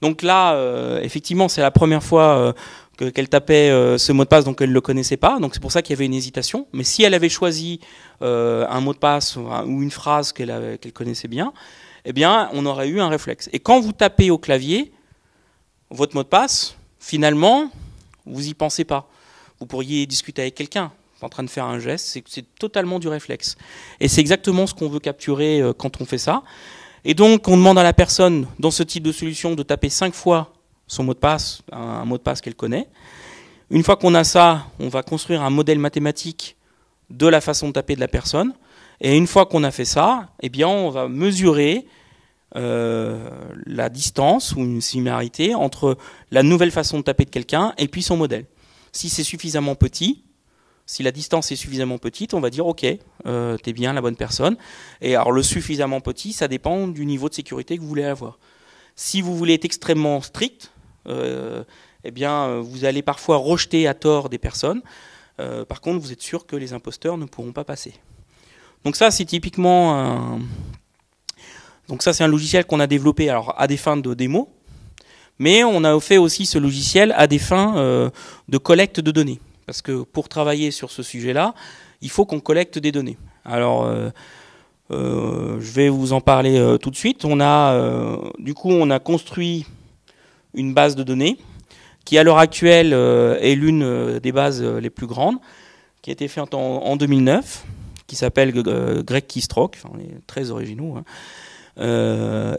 Donc là, effectivement, c'est la première fois qu'elle tapait ce mot de passe, donc elle ne le connaissait pas, donc c'est pour ça qu'il y avait une hésitation. Mais si elle avait choisi un mot de passe ou une phrase qu'elle connaissait bien, eh bien, on aurait eu un réflexe. Et quand vous tapez au clavier, votre mot de passe, finalement, vous n'y pensez pas. Vous pourriez discuter avec quelqu'un en train de faire un geste, c'est totalement du réflexe. Et c'est exactement ce qu'on veut capturer quand on fait ça. Et donc, on demande à la personne, dans ce type de solution, de taper 5 fois son mot de passe, un mot de passe qu'elle connaît. Une fois qu'on a ça, on va construire un modèle mathématique de la façon de taper de la personne. Et une fois qu'on a fait ça, eh bien, on va mesurer la distance ou une similarité entre la nouvelle façon de taper de quelqu'un et puis son modèle. Si c'est suffisamment petit, si la distance est suffisamment petite, on va dire ok, t'es bien la bonne personne. Et alors le suffisamment petit, ça dépend du niveau de sécurité que vous voulez avoir. Si vous voulez être extrêmement strict, eh bien vous allez parfois rejeter à tort des personnes. Par contre, vous êtes sûr que les imposteurs ne pourront pas passer. Donc ça, c'est typiquement donc ça, c'est un logiciel qu'on a développé alors à des fins de démo, mais on a fait aussi ce logiciel à des fins de collecte de données. Parce que pour travailler sur ce sujet-là, il faut qu'on collecte des données. Alors, je vais vous en parler tout de suite. Du coup, on a construit une base de données qui, à l'heure actuelle, est l'une des bases les plus grandes, qui a été faite en 2009, qui s'appelle Greg Keystroke. Enfin, on est très originaux, hein.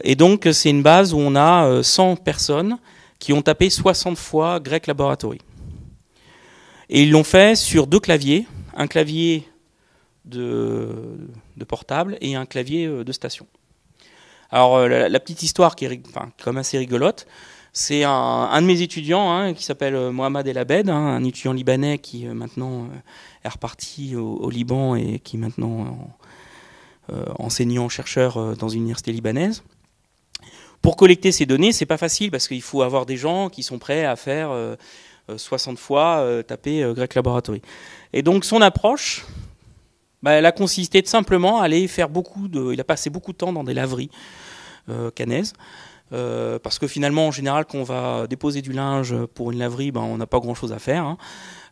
Et donc, c'est une base où on a 100 personnes qui ont tapé 60 fois Grec Laboratory. Et ils l'ont fait sur 2 claviers, un clavier de portable et un clavier de station. Alors, la petite histoire qui est comme assez rigolote, c'est un de mes étudiants hein, qui s'appelle Mohamed El Abed, hein, un étudiant libanais qui maintenant est reparti au Liban et qui maintenant enseignant-chercheur dans une université libanaise. Pour collecter ces données, c'est pas facile parce qu'il faut avoir des gens qui sont prêts à faire 60 fois taper Grec Laboratory. Et donc son approche, elle a consisté de simplement aller faire il a passé beaucoup de temps dans des laveries canaises. Parce que finalement, en général, quand on va déposer du linge pour une laverie, on n'a pas grand-chose à faire. Hein.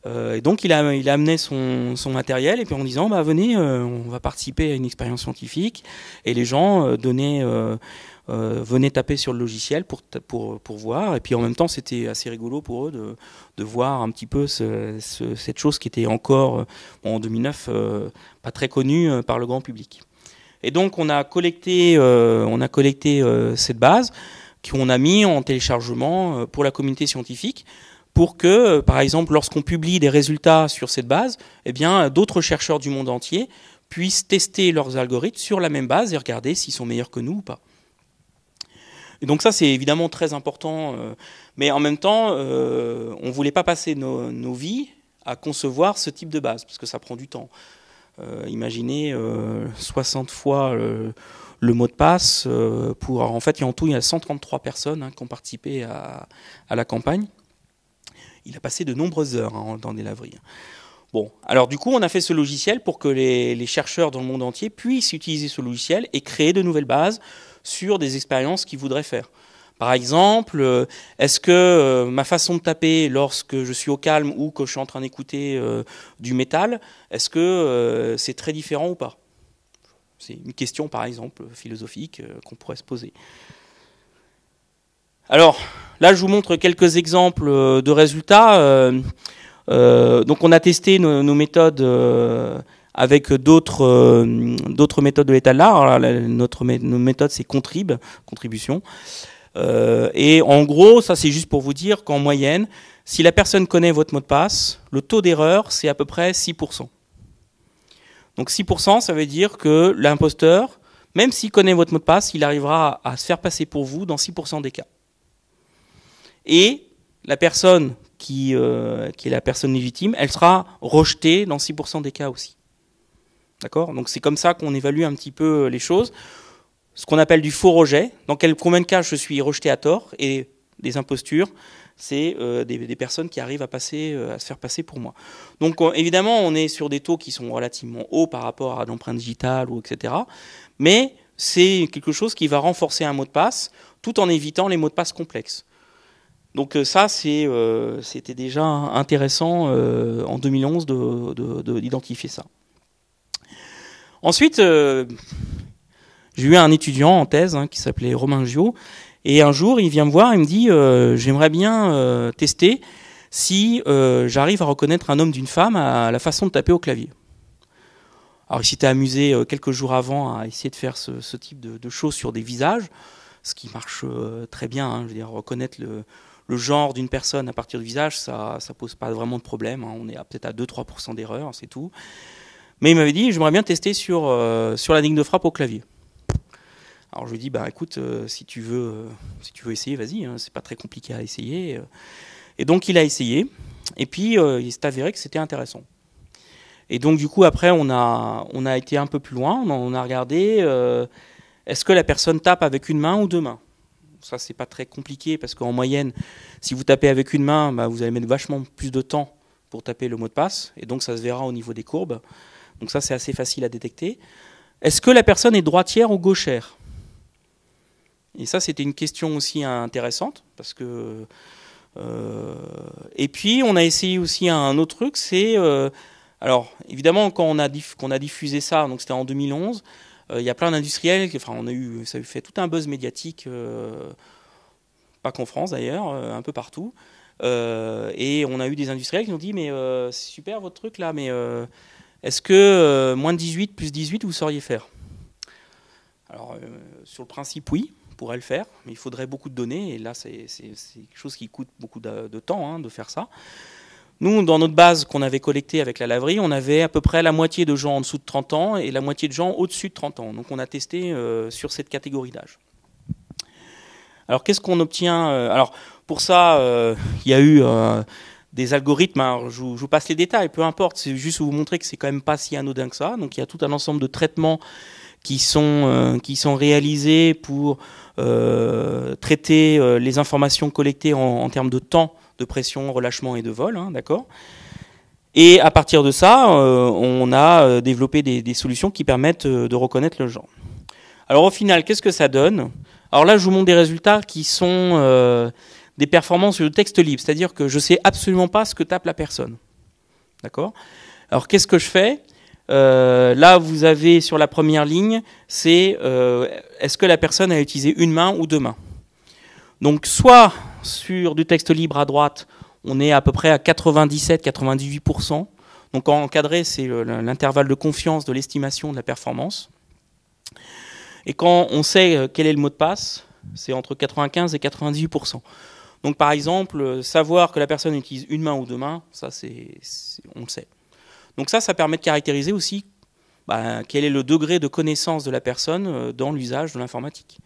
Et donc, il a amené son matériel et puis en disant, venez, on va participer à une expérience scientifique. Et les gens venaient taper sur le logiciel pour voir. Et puis en même temps, c'était assez rigolo pour eux de voir un petit peu cette chose qui était encore, en 2009, pas très connue par le grand public. Et donc on a collecté cette base qu'on a mis en téléchargement pour la communauté scientifique pour que, par exemple, lorsqu'on publie des résultats sur cette base, eh bien, d'autres chercheurs du monde entier puissent tester leurs algorithmes sur la même base et regarder s'ils sont meilleurs que nous ou pas. Et donc ça, c'est évidemment très important, mais en même temps, on ne voulait pas passer nos vies à concevoir ce type de base, parce que ça prend du temps. Imaginez 60 fois le mot de passe. En fait, en tout, il y a 133 personnes qui ont participé à la campagne. Il a passé de nombreuses heures dans des laveries. Bon, alors du coup, on a fait ce logiciel pour que les chercheurs dans le monde entier puissent utiliser ce logiciel et créer de nouvelles bases sur des expériences qu'ils voudraient faire. Par exemple, est-ce que ma façon de taper lorsque je suis au calme ou que je suis en train d'écouter du métal, est-ce que c'est très différent ou pas ? C'est une question, par exemple, philosophique qu'on pourrait se poser. Alors, là, je vous montre quelques exemples de résultats. Donc, on a testé nos méthodes avec d'autres méthodes de l'état de l'art. Alors, notre méthode, c'est contribution. Et en gros, ça, c'est juste pour vous dire qu'en moyenne, si la personne connaît votre mot de passe, le taux d'erreur, c'est à peu près 6%. Donc 6%, ça veut dire que l'imposteur, même s'il connaît votre mot de passe, il arrivera à se faire passer pour vous dans 6% des cas. Et la personne qui est la personne légitime, elle sera rejetée dans 6% des cas aussi. D'accord ? Donc c'est comme ça qu'on évalue un petit peu les choses. Ce qu'on appelle du faux rejet. Dans combien de cas je suis rejeté à tort, et des impostures, c'est des personnes qui arrivent à se faire passer pour moi. Donc évidemment, on est sur des taux qui sont relativement hauts par rapport à l'empreinte digitale, ou etc. Mais c'est quelque chose qui va renforcer un mot de passe, tout en évitant les mots de passe complexes. Donc ça, c'était déjà intéressant en 2011 d'identifier ça. Ensuite, j'ai eu un étudiant en thèse qui s'appelait Romain Gio, et un jour, il vient me voir et me dit j'aimerais bien tester si j'arrive à reconnaître un homme d'une femme à la façon de taper au clavier. Alors il s'était amusé quelques jours avant à essayer de faire ce type de choses sur des visages, ce qui marche très bien. Je veux dire, reconnaître le genre d'une personne à partir du visage, ça pose pas vraiment de problème. On est peut-être à 2-3% d'erreur, c'est tout. Mais il m'avait dit, j'aimerais bien tester sur la ligne de frappe au clavier. Alors je lui ai dit, écoute, si tu veux essayer, vas-y, c'est pas très compliqué à essayer. Et donc il a essayé, et puis il s'est avéré que c'était intéressant. Et donc du coup après on a été un peu plus loin, on a regardé est-ce que la personne tape avec une main ou deux mains. Ça c'est pas très compliqué parce qu'en moyenne, si vous tapez avec une main, vous allez mettre vachement plus de temps pour taper le mot de passe, et donc ça se verra au niveau des courbes. Donc ça c'est assez facile à détecter. Est-ce que la personne est droitière ou gauchère ? Et ça c'était une question aussi intéressante parce que et puis on a essayé aussi un autre truc, c'est alors évidemment quand on a diffusé ça, donc c'était en 2011. Il y a plein d'industriels, ça a fait tout un buzz médiatique, pas qu'en France d'ailleurs, un peu partout. Et on a eu des industriels qui nous ont dit mais c'est super votre truc là, mais est-ce que moins de 18 plus 18 vous sauriez faire ? Alors sur le principe oui, on pourrait le faire, mais il faudrait beaucoup de données, et là c'est quelque chose qui coûte beaucoup de temps de faire ça. Nous, dans notre base qu'on avait collectée avec la laverie, on avait à peu près la moitié de gens en dessous de 30 ans et la moitié de gens au-dessus de 30 ans. Donc on a testé sur cette catégorie d'âge. Alors qu'est-ce qu'on obtient ? Alors pour ça, il y a eu des algorithmes. Alors, je vous passe les détails, peu importe. C'est juste vous montrer que c'est quand même pas si anodin que ça. Donc il y a tout un ensemble de traitements qui sont réalisés pour traiter les informations collectées en termes de temps, de pression, relâchement et de vol, d'accord. Et à partir de ça, on a développé des solutions qui permettent de reconnaître le genre. Alors au final, qu'est-ce que ça donne ? Alors là, je vous montre des résultats qui sont des performances sur le texte libre, c'est-à-dire que je sais absolument pas ce que tape la personne, d'accord. Alors qu'est-ce que je fais ? Là, vous avez sur la première ligne, c'est est-ce que la personne a utilisé une main ou deux mains. Donc soit sur du texte libre à droite, on est à peu près à 97-98%. Donc encadré, c'est l'intervalle de confiance de l'estimation de la performance. Et quand on sait quel est le mot de passe, c'est entre 95 et 98%. Donc par exemple, savoir que la personne utilise une main ou deux mains, ça on le sait. Donc ça permet de caractériser aussi quel est le degré de connaissance de la personne dans l'usage de l'informatique.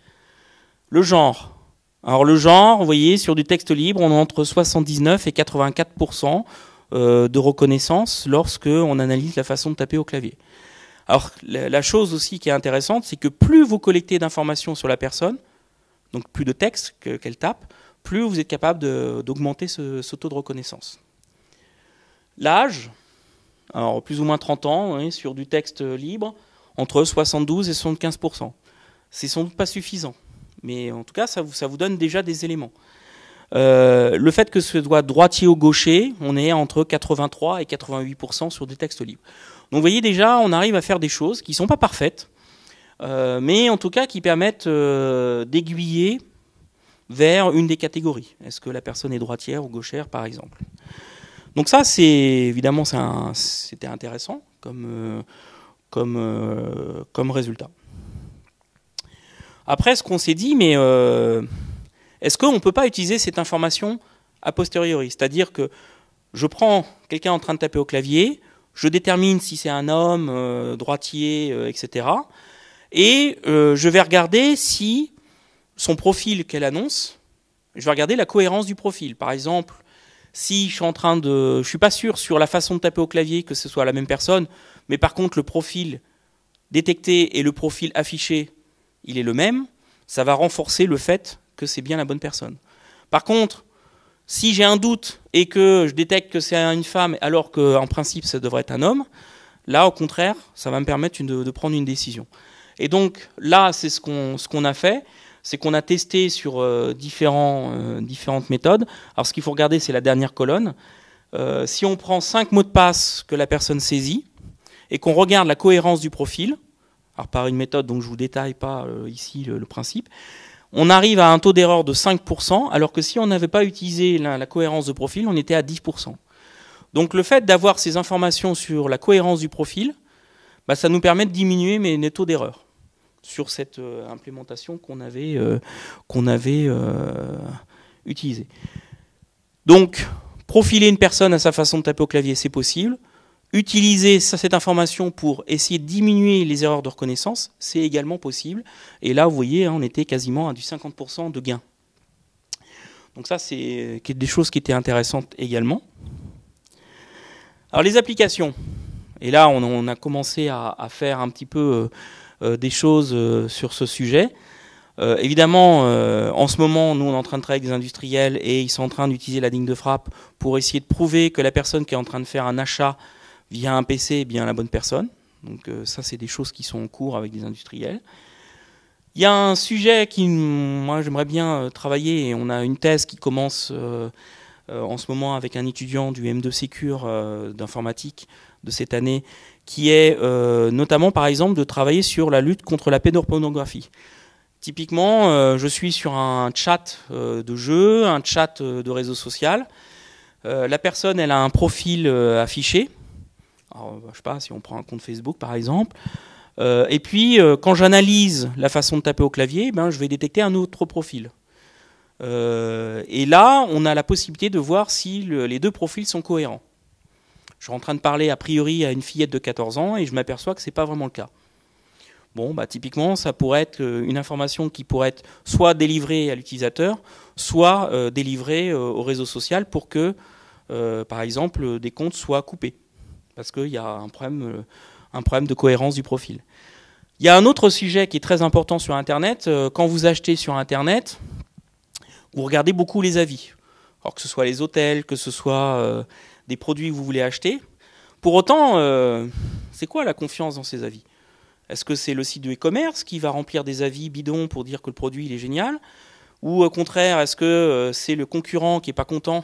Le genre. Alors le genre, vous voyez, sur du texte libre, on est entre 79 et 84% de reconnaissance lorsque on analyse la façon de taper au clavier. Alors la chose aussi qui est intéressante, c'est que plus vous collectez d'informations sur la personne, donc plus de texte qu'elle tape, plus vous êtes capable d'augmenter ce taux de reconnaissance. L'âge, alors plus ou moins 30 ans, oui, sur du texte libre, entre 72 et 75%. C'est sans doute pas suffisant. Mais en tout cas, ça vous donne déjà des éléments. Le fait que ce soit droitier ou gaucher, on est entre 83 et 88% sur des textes libres. Donc vous voyez déjà, on arrive à faire des choses qui ne sont pas parfaites, mais en tout cas qui permettent d'aiguiller vers une des catégories. Est-ce que la personne est droitière ou gauchère, par exemple? Donc ça, c'est évidemment, c'était intéressant comme résultat. Après, ce qu'on s'est dit, mais est-ce qu'on ne peut pas utiliser cette information a posteriori? C'est-à-dire que je prends quelqu'un en train de taper au clavier, je détermine si c'est un homme, droitier, etc. Et je vais regarder si son profil qu'elle annonce, je vais regarder la cohérence du profil. Par exemple, si je suis pas sûr sur la façon de taper au clavier que ce soit la même personne, mais par contre le profil détecté et le profil affiché, il est le même, ça va renforcer le fait que c'est bien la bonne personne. Par contre, si j'ai un doute et que je détecte que c'est une femme alors qu'en principe ça devrait être un homme, là au contraire, ça va me permettre de prendre une décision. Et donc là, c'est ce qu'on a fait, c'est qu'on a testé sur différentes méthodes. Alors ce qu'il faut regarder, c'est la dernière colonne. Si on prend 5 mots de passe que la personne saisit et qu'on regarde la cohérence du profil, alors par une méthode dont je ne vous détaille pas ici le principe, on arrive à un taux d'erreur de 5%, alors que si on n'avait pas utilisé la cohérence de profil, on était à 10%. Donc le fait d'avoir ces informations sur la cohérence du profil, ça nous permet de diminuer mes taux d'erreur sur cette implémentation qu'on avait utilisée. Donc, profiler une personne à sa façon de taper au clavier, c'est possible. Utiliser cette information pour essayer de diminuer les erreurs de reconnaissance, c'est également possible. Et là, vous voyez, on était quasiment à du 50% de gain. Donc ça, c'est des choses qui étaient intéressantes également. Alors les applications. Et là, on a commencé à faire un petit peu des choses sur ce sujet. Évidemment, en ce moment, nous, on est en train de travailler avec des industriels et ils sont en train d'utiliser la ligne de frappe pour essayer de prouver que la personne qui est en train de faire un achat via un PC est bien la bonne personne. Donc ça, c'est des choses qui sont en cours avec des industriels. Il y a un sujet qui, moi, j'aimerais bien travailler, et on a une thèse qui commence en ce moment avec un étudiant du M2 Sécure d'informatique de cette année, qui est notamment, par exemple, de travailler sur la lutte contre la pédopornographie. Typiquement, je suis sur un chat de jeu, un chat de réseau social. La personne, elle a un profil affiché. Alors, je ne sais pas, si on prend un compte Facebook, par exemple. Et puis, quand j'analyse la façon de taper au clavier, je vais détecter un autre profil. Et là, on a la possibilité de voir si les deux profils sont cohérents. Je suis en train de parler a priori à une fillette de 14 ans et je m'aperçois que ce n'est pas vraiment le cas. Bon, typiquement, ça pourrait être une information qui pourrait être soit délivrée à l'utilisateur, soit délivrée au réseau social pour que, par exemple, des comptes soient coupés. Parce qu'il y a un problème de cohérence du profil. Il y a un autre sujet qui est très important sur Internet. Quand vous achetez sur Internet, vous regardez beaucoup les avis. Alors que ce soit les hôtels, que ce soit des produits que vous voulez acheter. Pour autant, c'est quoi la confiance dans ces avis? Est-ce que c'est le site de e-commerce qui va remplir des avis bidons pour dire que le produit il est génial? Ou au contraire, est-ce que c'est le concurrent qui n'est pas content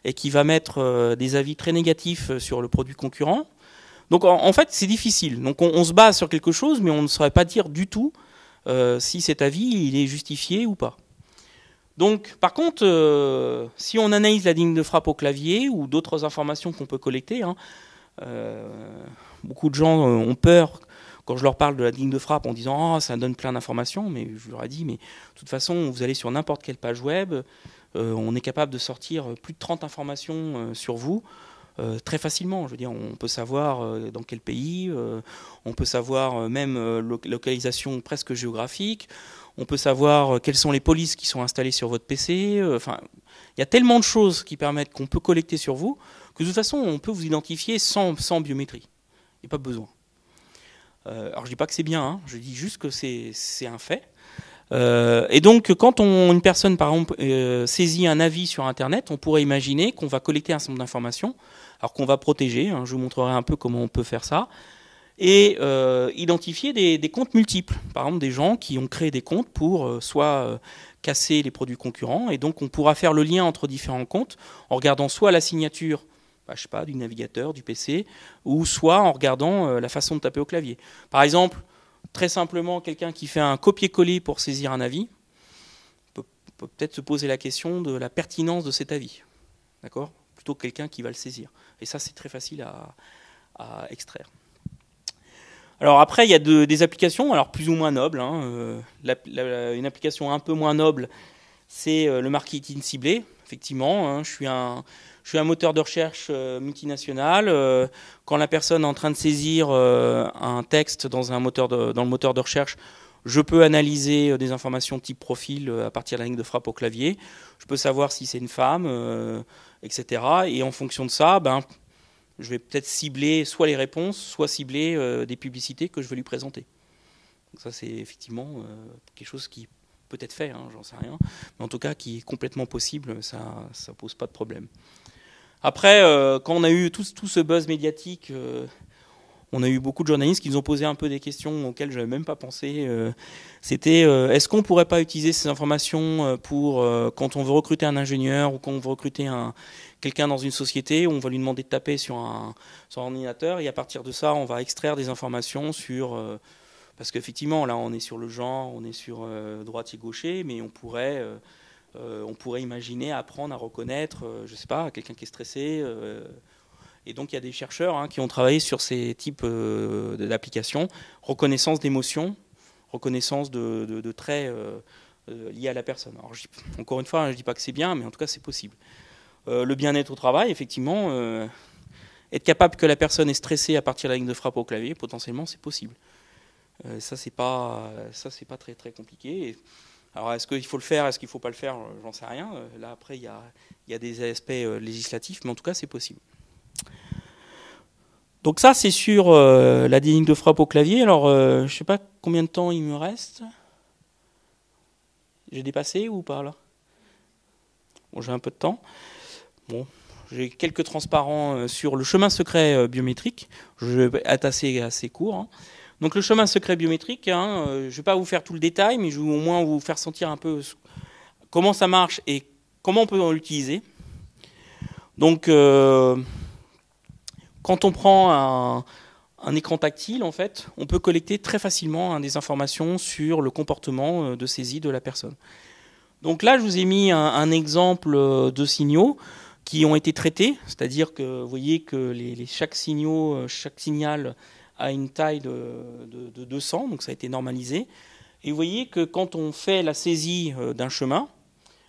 et qui va mettre des avis très négatifs sur le produit concurrent? Donc en fait, c'est difficile. Donc on se base sur quelque chose, mais on ne saurait pas dire du tout si cet avis il est justifié ou pas. Donc par contre, si on analyse la ligne de frappe au clavier ou d'autres informations qu'on peut collecter, beaucoup de gens ont peur quand je leur parle de la ligne de frappe en disant « ça donne plein d'informations », mais je leur ai dit « mais de toute façon, vous allez sur n'importe quelle page web, on est capable de sortir plus de 30 informations sur vous très facilement. Je veux dire, on peut savoir dans quel pays, on peut savoir même localisation presque géographique, on peut savoir quelles sont les polices qui sont installées sur votre PC. Enfin, il y a tellement de choses qui permettent qu'on peut collecter sur vous que de toute façon, on peut vous identifier sans biométrie. Il n'y a pas besoin. Alors je dis pas que c'est bien, je dis juste que c'est un fait. Et donc quand une personne par exemple saisit un avis sur Internet, on pourrait imaginer qu'on va collecter un certain nombre d'informations, alors qu'on va protéger, je vous montrerai un peu comment on peut faire ça, et identifier des comptes multiples. Par exemple des gens qui ont créé des comptes pour soit casser les produits concurrents, et donc on pourra faire le lien entre différents comptes en regardant soit la signature je sais pas, du navigateur, du PC, ou soit en regardant la façon de taper au clavier. Par exemple, très simplement, quelqu'un qui fait un copier-coller pour saisir un avis peut peut peut-être se poser la question de la pertinence de cet avis, d'accord, plutôt que quelqu'un qui va le saisir. Et ça, c'est très facile à extraire. Alors après, il y a des applications, alors plus ou moins nobles. Une application un peu moins noble, c'est le marketing ciblé. Effectivement, je suis un moteur de recherche multinational. Quand la personne est en train de saisir un texte dans le moteur de recherche, je peux analyser des informations type profil à partir de la ligne de frappe au clavier. Je peux savoir si c'est une femme, etc. Et en fonction de ça, je vais peut-être cibler soit les réponses, soit cibler des publicités que je veux lui présenter. Donc ça, c'est effectivement quelque chose qui peut être fait, j'en sais rien, mais en tout cas qui est complètement possible, ça pose pas de problème. Après, quand on a eu tout ce buzz médiatique, on a eu beaucoup de journalistes qui nous ont posé un peu des questions auxquelles je n'avais même pas pensé. C'était est-ce qu'on ne pourrait pas utiliser ces informations pour quand on veut recruter un ingénieur ou quand on veut recruter quelqu'un dans une société, on va lui demander de taper sur un ordinateur et à partir de ça, on va extraire des informations sur... parce qu'effectivement, là, on est sur le genre, on est sur droitier gaucher, mais on pourrait imaginer apprendre à reconnaître, je ne sais pas, quelqu'un qui est stressé. Et donc, il y a des chercheurs qui ont travaillé sur ces types d'applications, reconnaissance d'émotions, reconnaissance de traits liés à la personne. Alors, encore une fois, je ne dis pas que c'est bien, mais en tout cas, c'est possible. Le bien-être au travail, effectivement, être capable que la personne est stressée à partir de la ligne de frappe au clavier, potentiellement, c'est possible. Ça, c'est pas très, très compliqué. Et alors, est-ce qu'il faut le faire, est-ce qu'il ne faut pas le faire, j'en sais rien. Là, après, il y a des aspects législatifs, mais en tout cas, c'est possible. Donc ça, c'est sur la ligne de frappe au clavier. Alors, je ne sais pas combien de temps il me reste. J'ai dépassé ou pas, là? Bon, j'ai un peu de temps. Bon, j'ai quelques transparents sur le chemin secret biométrique. Je vais être assez court. Donc le chemin secret biométrique, je ne vais pas vous faire tout le détail, mais je vais au moins vous faire sentir un peu comment ça marche et comment on peut l'utiliser. Donc, quand on prend un écran tactile, en fait, on peut collecter très facilement des informations sur le comportement de saisie de la personne. Donc là, je vous ai mis un exemple de signaux qui ont été traités, c'est-à-dire que vous voyez que chaque signal a une taille de 200, donc ça a été normalisé. Et vous voyez que quand on fait la saisie d'un chemin,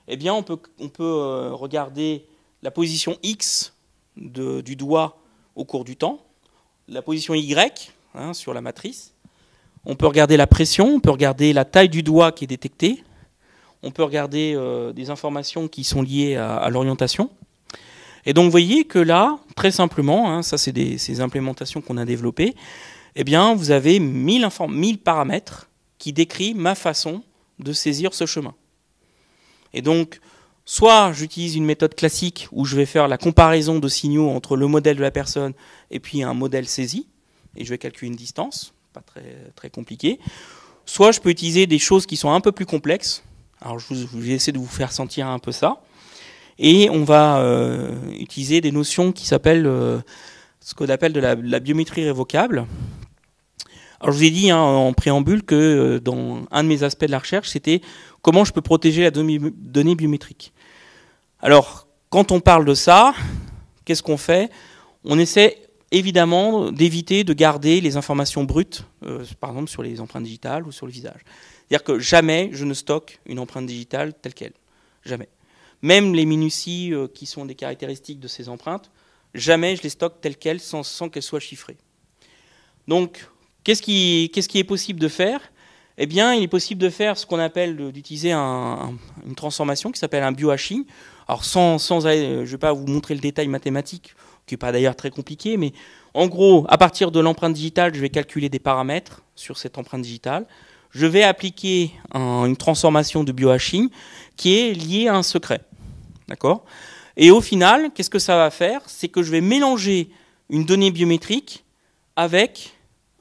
eh bien on peut regarder la position X du doigt au cours du temps, la position Y sur la matrice. On peut regarder la pression, on peut regarder la taille du doigt qui est détectée. On peut regarder des informations qui sont liées à l'orientation. Et donc, vous voyez que là, très simplement, ça c'est ces implémentations qu'on a développées, eh bien, vous avez 1000 paramètres qui décrivent ma façon de saisir ce chemin. Et donc, soit j'utilise une méthode classique où je vais faire la comparaison de signaux entre le modèle de la personne et puis un modèle saisi, et je vais calculer une distance, pas très, très compliqué. Soit je peux utiliser des choses qui sont un peu plus complexes. Alors, je vais essayer de vous faire sentir un peu ça. Et on va utiliser des notions qui s'appellent ce qu'on appelle de la biométrie révocable. Alors je vous ai dit en préambule que dans un de mes aspects de la recherche, c'était comment je peux protéger la donnée biométrique. Alors quand on parle de ça, qu'est-ce qu'on fait? On essaie évidemment d'éviter de garder les informations brutes, par exemple sur les empreintes digitales ou sur le visage. C'est-à-dire que jamais je ne stocke une empreinte digitale telle qu'elle. Jamais. Même les minuties qui sont des caractéristiques de ces empreintes, jamais je les stocke telles quelles sans qu'elles soient chiffrées. Donc, qu'est-ce qui est possible de faire? Eh bien, il est possible de faire ce qu'on appelle d'utiliser une transformation qui s'appelle un biohashing. Alors, je ne vais pas vous montrer le détail mathématique, qui n'est pas d'ailleurs très compliqué, mais en gros, à partir de l'empreinte digitale, je vais calculer des paramètres sur cette empreinte digitale. Je vais appliquer une transformation de biohashing qui est liée à un secret. D'accord ? Et au final, qu'est-ce que ça va faire? C'est que je vais mélanger une donnée biométrique avec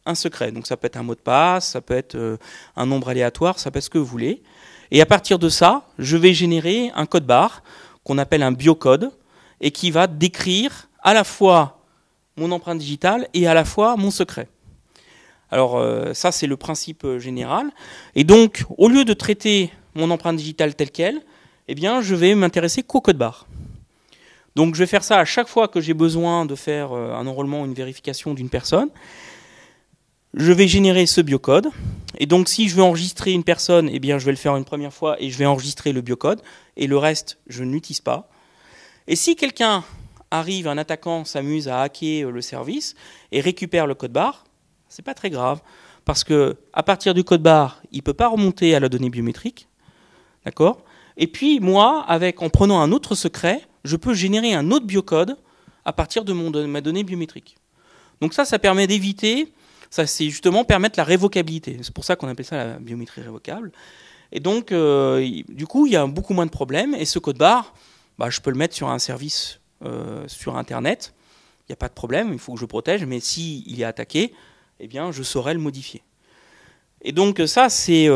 un secret. Donc ça peut être un mot de passe, ça peut être un nombre aléatoire, ça peut être ce que vous voulez. Et à partir de ça, je vais générer un code barre qu'on appelle un biocode et qui va décrire à la fois mon empreinte digitale et à la fois mon secret. Alors ça, c'est le principe général. Et donc, au lieu de traiter mon empreinte digitale telle qu'elle, eh bien, je vais m'intéresser qu'au code barre. Donc je vais faire ça à chaque fois que j'ai besoin de faire un enrôlement, une vérification d'une personne. Je vais générer ce biocode. Et donc si je veux enregistrer une personne, eh bien, je vais le faire une première fois et je vais enregistrer le biocode. Et le reste, je ne l'utilise pas. Et si quelqu'un arrive, un attaquant s'amuse à hacker le service et récupère le code barre, c'est pas très grave. Parce que à partir du code barre, il ne peut pas remonter à la donnée biométrique. D'accord ? Et puis moi, en prenant un autre secret, je peux générer un autre biocode à partir de ma donnée biométrique. Donc ça permet d'éviter, ça c'est justement permettre la révocabilité. C'est pour ça qu'on appelle ça la biométrie révocable. Et donc, du coup, il y a beaucoup moins de problèmes. Et ce code barre, je peux le mettre sur un service sur Internet. Il n'y a pas de problème, il faut que je le protège. Mais s'il est attaqué, eh bien, je saurai le modifier. Et donc ça, c'est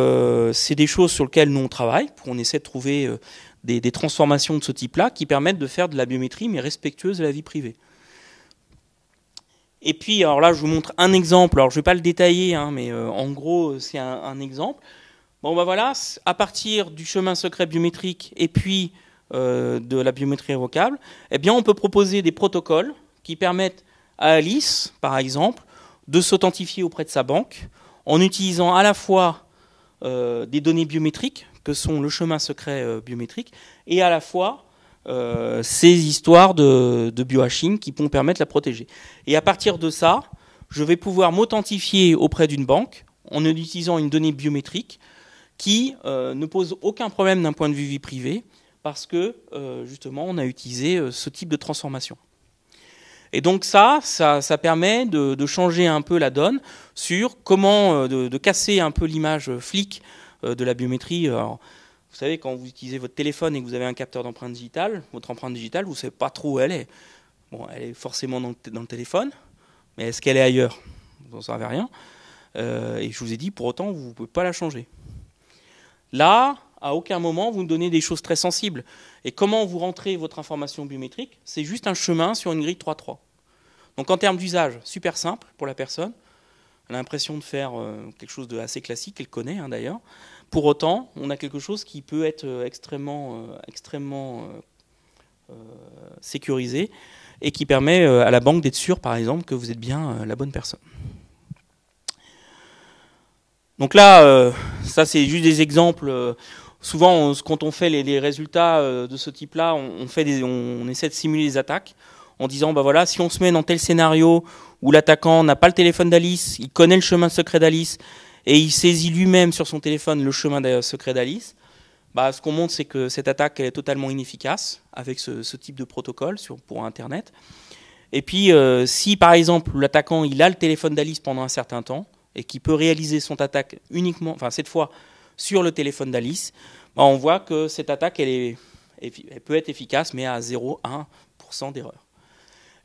des choses sur lesquelles nous on travaille. On essaie de trouver des transformations de ce type-là qui permettent de faire de la biométrie, mais respectueuse de la vie privée. Et puis, alors là, je vous montre un exemple. Alors, je ne vais pas le détailler, hein, mais en gros, c'est un exemple. Bon, voilà, à partir du chemin secret biométrique et puis de la biométrie révocable, eh bien, on peut proposer des protocoles qui permettent à Alice, par exemple, de s'authentifier auprès de sa banque en utilisant à la fois des données biométriques, que sont le chemin secret biométrique, et à la fois ces histoires de biohashing qui vont permettre de la protéger. Et à partir de ça, je vais pouvoir m'authentifier auprès d'une banque en utilisant une donnée biométrique qui ne pose aucun problème d'un point de vue vie privée, parce que justement on a utilisé ce type de transformation. Et donc ça permet de changer un peu la donne sur comment de casser un peu l'image flic de la biométrie. Alors, vous savez, quand vous utilisez votre téléphone et que vous avez un capteur d'empreinte digitale, votre empreinte digitale, vous ne savez pas trop où elle est. Bon, elle est forcément dans le téléphone, mais est-ce qu'elle est ailleurs? Vous n'en savez rien. Et je vous ai dit, pour autant, vous ne pouvez pas la changer. Là, à aucun moment, vous me donnez des choses très sensibles. Et comment vous rentrez votre information biométrique? C'est juste un chemin sur une grille 3.3. Donc en termes d'usage, super simple pour la personne. Elle a l'impression de faire quelque chose d'assez classique, elle connaît d'ailleurs. Pour autant, on a quelque chose qui peut être extrêmement sécurisé et qui permet à la banque d'être sûre, par exemple, que vous êtes bien la bonne personne. Donc là, ça c'est juste des exemples. Souvent, quand on fait les résultats de ce type-là, on essaie de simuler les attaques en disant, voilà, si on se met dans tel scénario où l'attaquant n'a pas le téléphone d'Alice, il connaît le chemin secret d'Alice et il saisit lui-même sur son téléphone le chemin secret d'Alice, ce qu'on montre, c'est que cette attaque elle est totalement inefficace avec ce type de protocole pour Internet. Et puis, si par exemple l'attaquant il a le téléphone d'Alice pendant un certain temps et qu'il peut réaliser son attaque uniquement, enfin cette fois sur le téléphone d'Alice, on voit que cette attaque elle peut être efficace, mais à 0,1% d'erreur.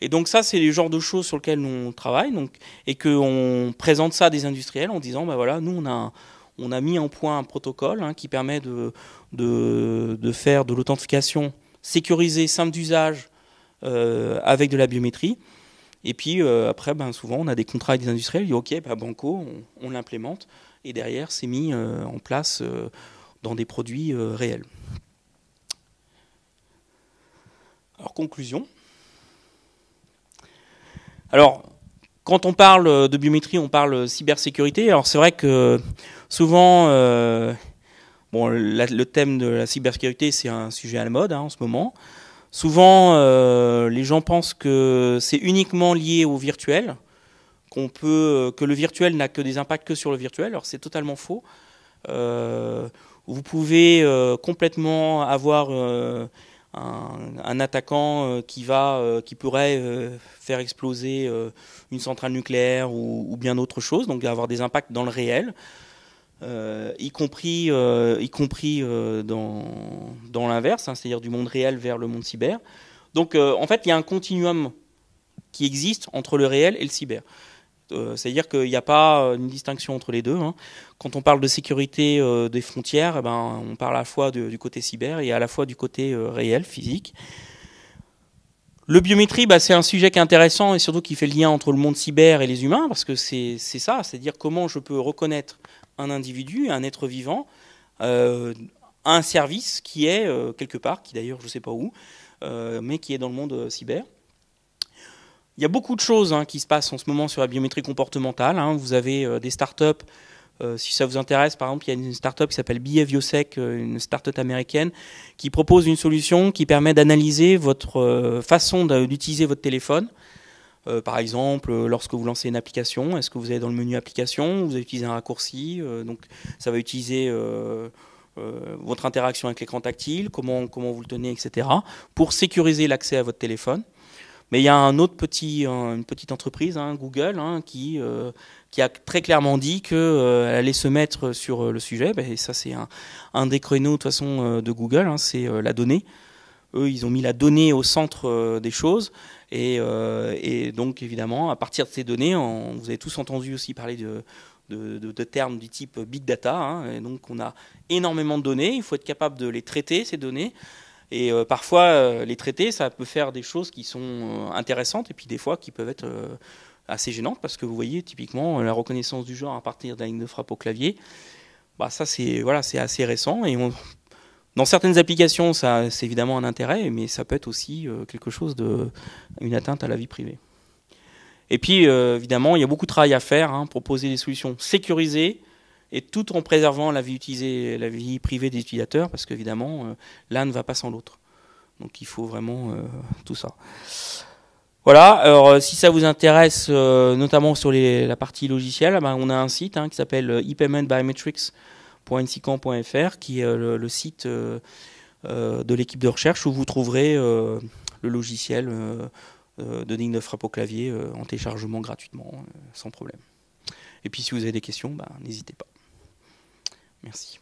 Et donc ça, c'est le genre de choses sur lesquelles on travaille, et qu'on présente ça à des industriels en disant, voilà, nous on a mis en point un protocole qui permet de faire de l'authentification sécurisée, simple d'usage, avec de la biométrie. Et puis après, souvent, on a des contrats avec des industriels, ils disent, OK, banco, on l'implémente, et derrière, c'est mis en place dans des produits réels. Alors, conclusion. Alors, quand on parle de biométrie, on parle cybersécurité. Alors, c'est vrai que souvent, le thème de la cybersécurité, c'est un sujet à la mode en ce moment. Souvent, les gens pensent que c'est uniquement lié au virtuel, que le virtuel n'a que des impacts que sur le virtuel. Alors, c'est totalement faux. Vous pouvez complètement avoir un attaquant qui pourrait faire exploser une centrale nucléaire ou bien d'autres choses, donc avoir des impacts dans le réel, y compris dans l'inverse, c'est-à-dire du monde réel vers le monde cyber. Donc en fait, il y a un continuum qui existe entre le réel et le cyber. C'est-à-dire qu'il n'y a pas une distinction entre les deux. Quand on parle de sécurité des frontières, on parle à la fois du côté cyber et à la fois du côté réel, physique. Le biométrie, c'est un sujet qui est intéressant et surtout qui fait le lien entre le monde cyber et les humains, parce que c'est ça, c'est-à-dire comment je peux reconnaître un individu, un être vivant, un service qui est quelque part, qui d'ailleurs je ne sais pas où, mais qui est dans le monde cyber. Il y a beaucoup de choses qui se passent en ce moment sur la biométrie comportementale. Vous avez des startups, si ça vous intéresse, par exemple, il y a une startup qui s'appelle Behaviosec, une startup américaine, qui propose une solution qui permet d'analyser votre façon d'utiliser votre téléphone. Par exemple, lorsque vous lancez une application, est-ce que vous allez dans le menu application, vous allez utiliser un raccourci, donc ça va utiliser votre interaction avec l'écran tactile, comment vous le tenez, etc., pour sécuriser l'accès à votre téléphone. Mais il y a une petite entreprise, Google, qui a très clairement dit qu'elle allait se mettre sur le sujet. Et ça, c'est un des créneaux de toute façon de Google, c'est la donnée. Eux, ils ont mis la donnée au centre des choses. Et donc, évidemment, à partir de ces données, vous avez tous entendu aussi parler de termes du type big data. Et donc, on a énormément de données. Il faut être capable de les traiter, ces données. Et parfois, les traiter, ça peut faire des choses qui sont intéressantes et puis des fois qui peuvent être assez gênantes parce que vous voyez, typiquement, la reconnaissance du genre à partir de la ligne de frappe au clavier, ça, c'est assez récent. Et dans certaines applications, ça, c'est évidemment un intérêt, mais ça peut être aussi quelque chose une atteinte à la vie privée. Et puis, évidemment, il y a beaucoup de travail à faire, proposer des solutions sécurisées, et tout en préservant la vie privée des utilisateurs, parce qu'évidemment, l'un ne va pas sans l'autre. Donc il faut vraiment tout ça. Voilà, alors si ça vous intéresse, notamment sur la partie logicielle, on a un site qui s'appelle epaymentbiometrics.ncicamp.fr, qui est le site de l'équipe de recherche, où vous trouverez le logiciel de ligne de frappe au clavier en téléchargement gratuitement, sans problème. Et puis si vous avez des questions, n'hésitez pas. Merci.